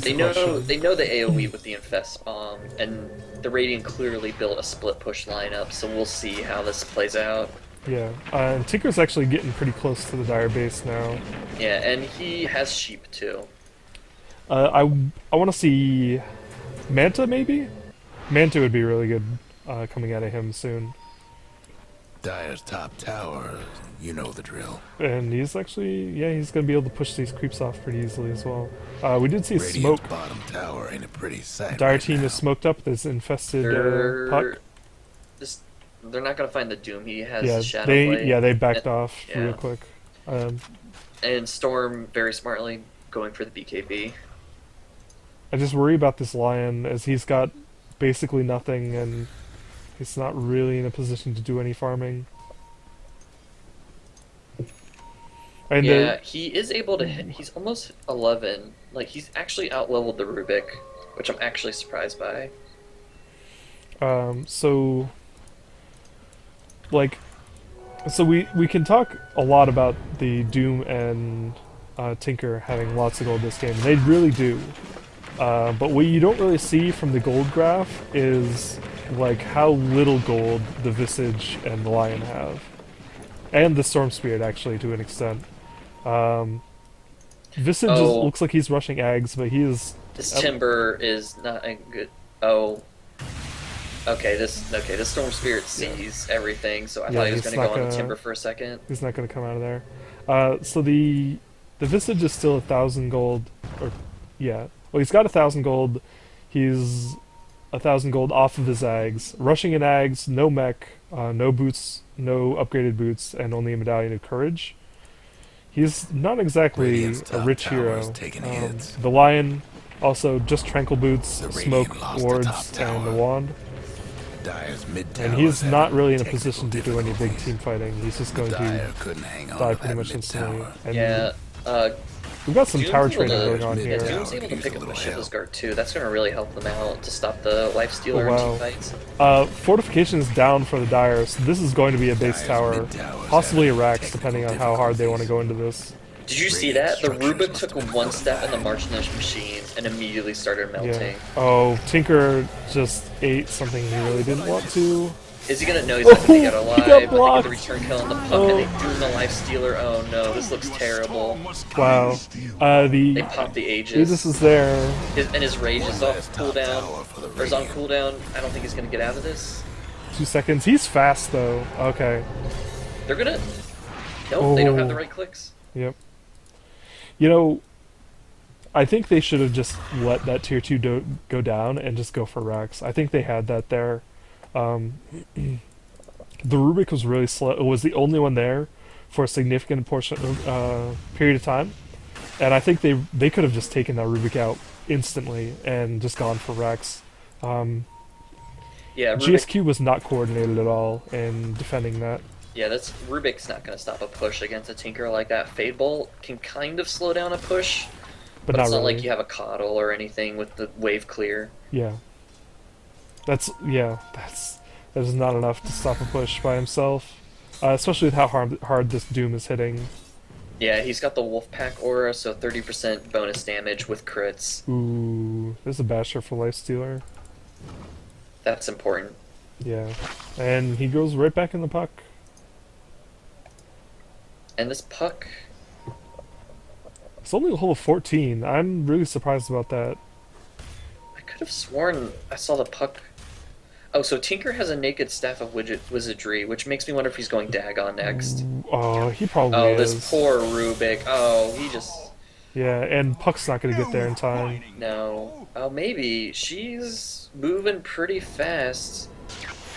They know the AoE with the Infest Bomb, and the Radiant clearly built a split push lineup, so we'll see how this plays out. Yeah, and Tinker's actually getting pretty close to the Dire base now. Yeah, and he has sheep too. I want to see Manta maybe? Manta would be really good coming out of him soon. Dire's top tower, you know the drill. And he's actually, he's going to be able to push these creeps off pretty easily as well. We did see a Radiant's smoke. bottom tower ain't a pretty sight. Dire right team now. is smoked up. There's infested puck. They're not gonna find the Doom. He has Yeah, the Shadow Blade. they backed And- off real quick. And Storm very smartly going for the BKB. I just worry about this Lion as he's got basically nothing and he's not really in a position to do any farming. And Yeah, he is able to hit. He's almost 11. Like, he's actually out-leveled the Rubik, which I'm actually surprised by. So we can talk a lot about the Doom and Tinker having lots of gold this game. They really do. But what you don't really see from the gold graph is like how little gold the Visage and the Lion have. And the Storm Spirit actually to an extent. Visage looks like he's rushing Ags, but he is... This Timber is not a good... Oh. Okay, this Storm Spirit sees everything, so I thought he was going to go on the Timber for a second. He's not going to come out of there. So the Visage is still 1,000 gold. Well, he's got 1,000 gold. He's 1,000 gold off of his Ags. Rushing in Ags, no mech, no boots, no upgraded boots, and only a Medallion of Courage. He's not exactly Radiant's a top rich tower hero. is taking hits. The Lion, also just Tranquil Boots, The Smoke, Radiant lost the Wards, top and the tower. Wand. Dire's mid tower. And he's not really in a technical position to do any big difficulties. team fighting. He's just going Dire to couldn't hang on die to pretty that much mid instantly. tower. And Yeah, we've got some Doom's tower able training to- going on Mid here. tower. Doom's able to Use pick a up the little Shitless help. Guard too. That's going to really help them out to stop the Life Stealer wow. in team fights. Fortification is down for the Dire, so this is going to be a base Dire's tower, mid-towers possibly a have Rax, technical depending on how hard they want to difficulties. go into this. Did you see that? The Radiant Rubik structures took must have one been step in the fortified. Marchnish machine and immediately started Yeah. melting. Oh, Tinker just ate something he really didn't want to. Is he gonna know he's not gonna get Oh, alive? he got But they get blocked. the return kill on the puck and they doom the Life Stealer. Oh no, this looks terrible. Wow. They pop the Aegis. This is there. And his rage is off last top cooldown. tower for the Or is on Radiant. cooldown. I don't think he's gonna get out of this. 2 seconds. He's fast though. Okay. They're gonna. Nope, they don't have the Oh. right clicks. Yep. You know, I think they should have just let that tier 2 go down and just go for Rex. I think they had that there. The Rubik was really slow. It was the only one there for a significant portion period of time, and I think they could have just taken that Rubik out instantly and just gone for Rex. Yeah, Rubik, GSQ was not coordinated at all in defending that. yeah, that's Rubik's not gonna stop a push against a Tinker like that. Fade Bolt can kind of slow down a push, But it's not not really. like you have a Coddle or anything with the wave clear. Yeah. That is not enough to stop a push by himself. Especially with how hard this Doom is hitting. Yeah, he's got the Wolfpack aura, so 30% bonus damage with crits. Ooh, there's a Basher for Lifestealer. That's important. Yeah. And he goes right back in the puck. And this puck, It's only level 14. I'm really surprised about that. I could have sworn I saw the puck. Oh, so Tinker has a naked Staff of Wizardry, which makes me wonder if he's going Dagon next. Oh, he probably Oh, is. this poor Rubik. Oh, he just... Yeah, and Puck's not gonna get there in time. No. Oh, maybe. She's moving pretty fast.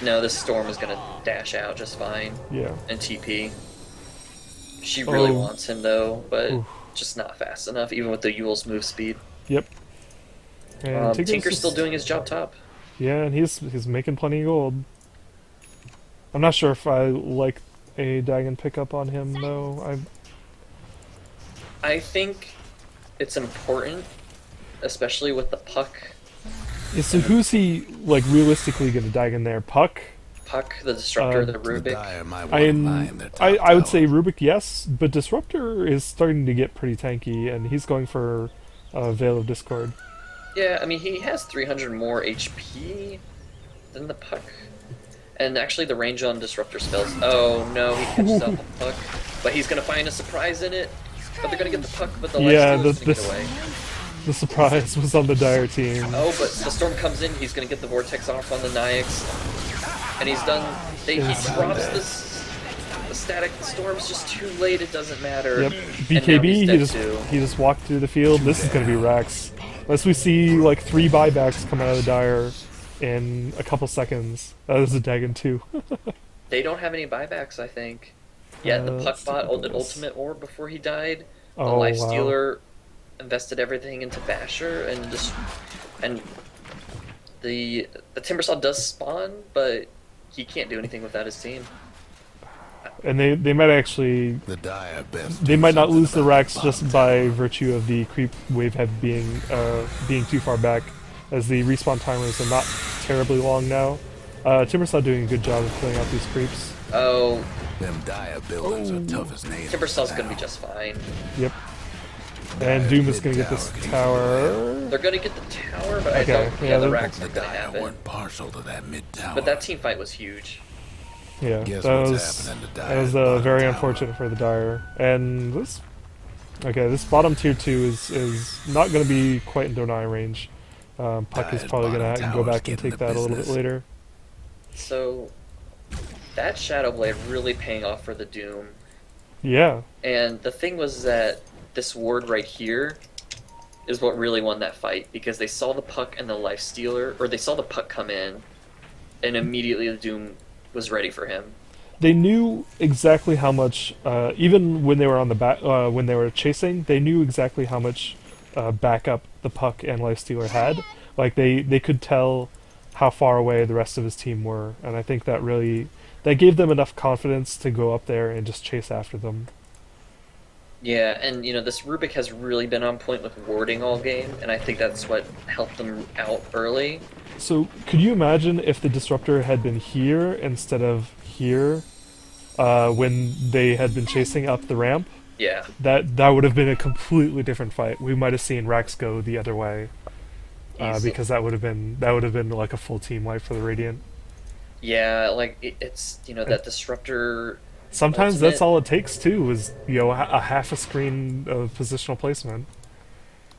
No, this Storm is gonna dash out just fine. Yeah. And TP. She really Oh. wants him, though, but Oof. just not fast enough, even with the Yule's move speed. Yep. And Tinker's still doing his job top. Yeah, and he's making plenty of gold. I'm not sure if I like a Dagon pickup on him though. I think it's important, especially with the puck. So who's he like realistically gonna Dagon there? Puck? Puck, the Disruptor, the The Rubik. Dire might want to mine their top I would tower. say Rubik, yes, but Disruptor is starting to get pretty tanky, and he's going for Veil of Discord. Yeah, I mean, he has 300 more HP than the puck. And actually, the range on Disruptor spells. Oh no, he catches up the puck. But he's gonna find a surprise in it. But they're gonna get the puck, but the Yeah, Lifestealer's gonna get away. The surprise was on the Dire team. Oh, but the Storm comes in, he's gonna get the Vortex off on the Nyx. And he's done. He drops the static. The Storm's just too late, it doesn't matter. Yep. And now BKB, he's dead too. he just walked through the field. This is gonna be Rex. Unless we see like 3 buybacks come out of the Dire in a couple seconds. That is a Dagon too. They don't have any buybacks, I think. Yeah, the puck let's bot look at the this. ultimate orb before he died. The Oh, Life wow. Stealer invested everything into Basher and just the Timbersaw does spawn, but he can't do anything without his team. And they might actually The Dire best they do might not something lose the about Rex bottom just tower. by virtue of the creep wave head being too far back, as the respawn timers are not terribly long now. Timbersaw doing a good job of killing out these creeps. Oh, Them Dire buildings are tough as nails. Timbersaw's gonna be now. just fine. Yep. And Doom is gonna get this tower. They're gonna get the tower, but Okay, I don't. yeah, Yeah, the the- Rax The aren't gonna Dire happen. weren't partial to that mid tower. But that team fight was huge. Yeah, Guess that what's was happening to that was Dire's bottom very tower? unfortunate for the Dire. And this, okay, this bottom tier 2 is not going to be quite in Donai range. Puck is Dire's probably going bottom to go tower's back and getting take the that a little bit business. later. So that Shadow Blade really paying off for the Doom. Yeah, And the thing was that this ward right here is what really won that fight, because they saw the puck and the Life Stealer, or they saw the puck come in, and immediately the Doom was ready for him. they knew exactly how much. Even when they were on the back, when they were chasing, they knew exactly how much backup the Puck and Lifestealer had. Like they could tell how far away the rest of his team were, and I think that gave them enough confidence to go up there and just chase after them. Yeah, and this Rubik has really been on point with warding all game, and I think that's what helped them out early. So, could you imagine if the Disruptor had been here instead of here when they had been chasing up the ramp? Yeah. That would have been a completely different fight. We might have seen Rax go the other way Easily. because that would have been like a full team wipe for the Radiant. Yeah, like it's that Disruptor. Sometimes Ultimate. that's all it takes too, is a half a screen of positional placement.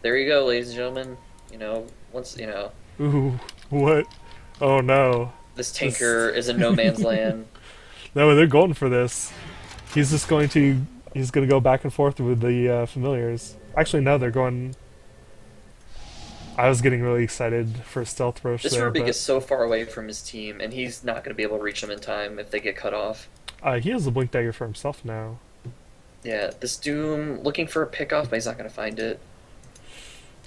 There you go, ladies and gentlemen. Once Ooh, what? Oh no. This tinker is in no man's land. No, they're going for this. He's just going to go back and forth with the familiars. Actually, no, they're going. I was getting really excited for Stealth Roche This there, Rubik but is so far away from his team, and he's not going to be able to reach them in time if they get cut off. he has a Blink Dagger for himself now. Yeah, this Doom looking for a pickoff, but he's not going to find it.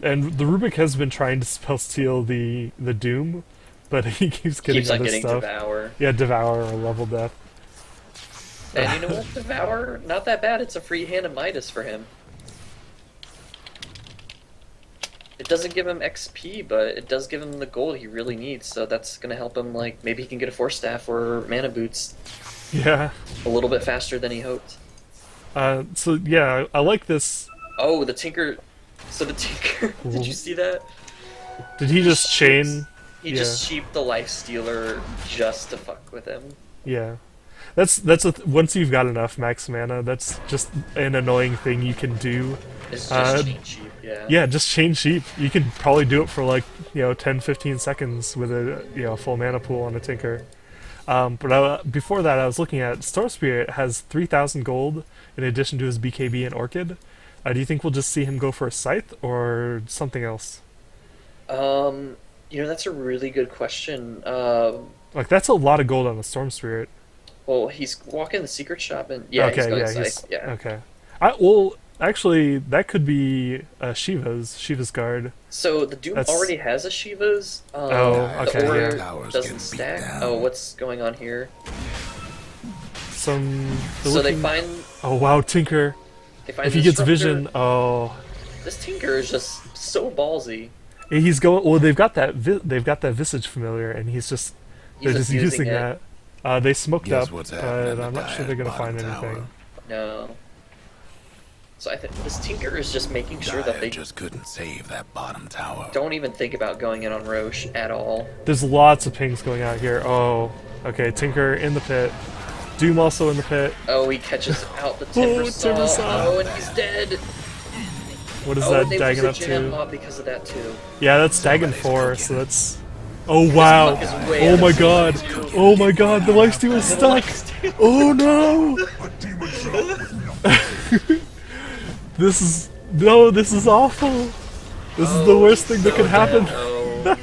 And the Rubik has been trying to spell steal the Doom, but he keeps getting Keeps on other getting stuff. Devour. Yeah, Devour or Level Death. And you know what? Devour, not that bad. It's a free hand of Midas for him. It doesn't give him XP, but it does give him the gold he really needs, so that's going to help him, like, maybe he can get a Force Staff or Mana Boots Yeah. a little bit faster than he hoped. So yeah, I like this. Oh, the Tinker... So the Tinker... Did you see that? Did he just chain? He Yeah. just sheeped the Life Stealer just to fuck with him. Yeah. That's once you've got enough max mana, that's just an annoying thing you can do. It's just chain sheep, yeah. Yeah, just chain sheep. You can probably do it for like 10-15 seconds with a full mana pool on a Tinker. But before that, I was looking at Storm Spirit has 3,000 gold in addition to his BKB and Orchid. Do you think we'll just see him go for a Scythe or something else? That's a really good question. Like that's a lot of gold on a Storm Spirit. Well, he's walking the secret shop and he's going Scythe. Yeah. Okay. Actually, that could be Shiva's guard. So the Doom already has a Shiva's. Okay, The order yeah. Towers doesn't get beat stack. down. Oh, what's going on here? So they find. Oh wow, Tinker! They find If he the gets Disruptor. vision, oh, This Tinker is just so ballsy. he's going. Well, they've got that. They've got that Visage familiar, and they're just abusing using it. that. They smoked Guess up, what's but happening I'm to not sure Dire they're gonna bottom find tower? anything. No. So I think this Tinker is just making sure that Dire they just couldn't save that bottom tower. don't even think about going in on Roche at all. There's lots of pings going out here. Oh, okay, Tinker in the pit. Doom also in the pit. Oh, he catches out the Timber Saw. Timbersaw. Oh, and he's dead. What is Oh, that and they Dagon lose up a jam to? mob because of that too. Yeah, that's Dagon Somebody's 4, cooking. so that's... Oh wow! Puck is way Oh out my of god! sync. Oh my god, the lifesteal is stuck! Oh no! A demon drop. This is awful! This is the worst thing that could happen. Oh, no.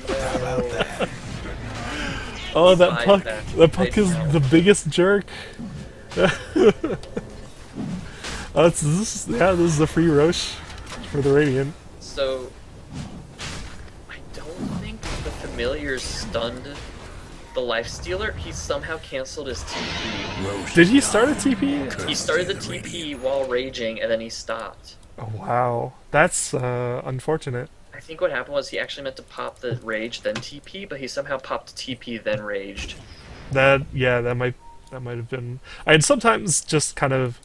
Oh, that Five puck! back. That puck They is know. the biggest jerk. This is a free Roche for the Radiant. So, I don't think the Familiars stunned the Life Stealer. He somehow canceled his TP. Roche Did he is start a gone. TP? Curse He started the of TP Radiant. while raging, and then he stopped. Oh wow, that's unfortunate. I think what happened was he actually meant to pop the rage, then TP, but he somehow popped TP, then raged. That might have been. I'd sometimes just kind of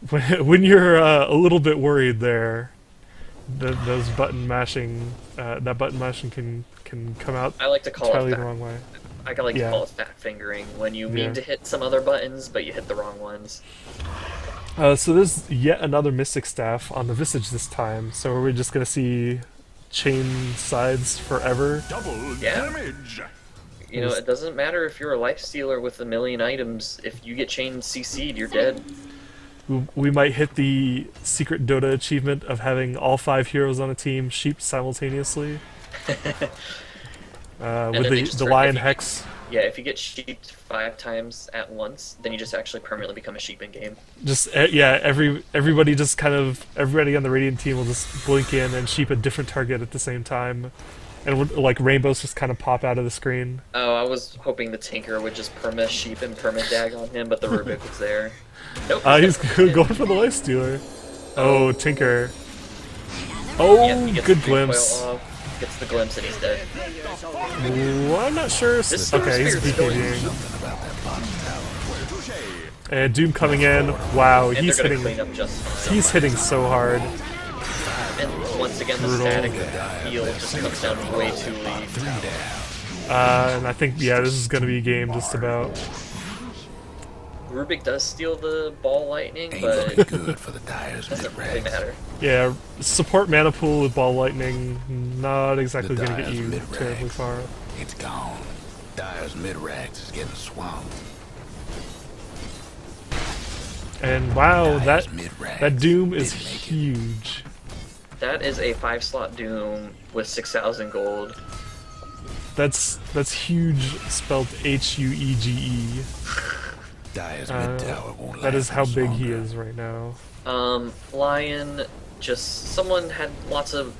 when you're a little bit worried there, those button mashing that button mashing can come out I like to call entirely it the fat. wrong way. I like Yeah. to call it fat fingering when you Yeah. mean to hit some other buttons, but you hit the wrong ones. So there's yet another Mystic Staff on the Visage this time. So we're just gonna see chain sides forever. Double Yeah. damage. You know, it doesn't matter if you're a life stealer with a million items. If you get chain CC'd, you're dead. We might hit the secret Dota achievement of having all 5 heroes on a team sheep simultaneously. With then they the just turn- Lion if you- Hex. Yeah, if you get sheeped 5 times at once, then you just actually permanently become a sheep in game. Just everybody just kind of everybody on the Radiant team will just blink in and sheep a different target at the same time, and like rainbows just kind of pop out of the screen. Oh, I was hoping the Tinker would just perma sheep and perma dag on him, but the Rubik was there. Nope. He's going for the Lifestealer. Oh, Tinker. Oh, Yeah, he gets good the recoil glimpse. off, gets the glimpse, and he's dead. Well, I'm not sure. This Okay, he's Spirit's going- BKBing. Something about that bottom tower. And Doom coming in. Wow, And he's they're gonna hitting. clean up just fine. He's hitting so hard. And once again, the Brutal. static heal just comes down way too late. 3 down. And I think this is gonna be a game just about. Rubik does steal the ball lightning, Ain't but looking good for the Dyer's doesn't really mid-range. matter. Yeah, support mana pool with ball lightning, not exactly The gonna get Dyer's you mid-range. terribly far. It's gone. Dyer's mid-ranks is getting swamped. And wow, Dyer's that mid-ranks Doom is didn't make it. huge. That is a 5-slot Doom with 6,000 gold. That's huge, spelled Huege. Dyer's mid-tower won't That is last how much big he longer. is right now. Lion, just someone had lots of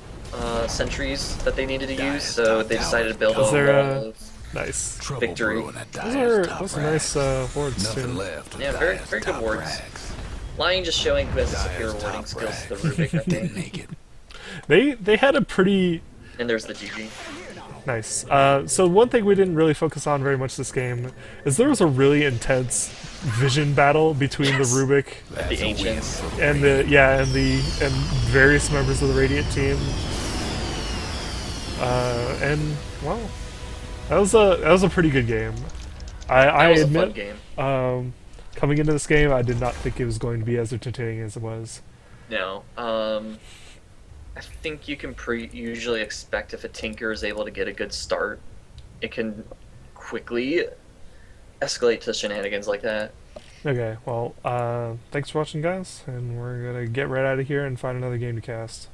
sentries that they needed to use, so they decided to build Is a there wall a- of Nice. Trouble Victory. brewing at Those Dyer's top are nice ranks. hordes Nothing too. left of Yeah, very- Dyer's very good top wards. ranks. Lion just showing who has the superior Dyer's warding top skills to the ranks Rubik, I didn't think. make it. They had a pretty And there's the GG. nice. So one thing we didn't really focus on very much this game is there was a really intense vision battle between Yes. the Rubik That's The a win ancients. for and and various members of the Radiant team. And well, that was a pretty good game. That I was a admit, fun game. coming into this game, I did not think it was going to be as entertaining as it was. No. I think you can usually expect if a Tinker is able to get a good start, it can quickly escalate to shenanigans like that. Okay, well, thanks for watching, guys, and we're gonna get right out of here and find another game to cast.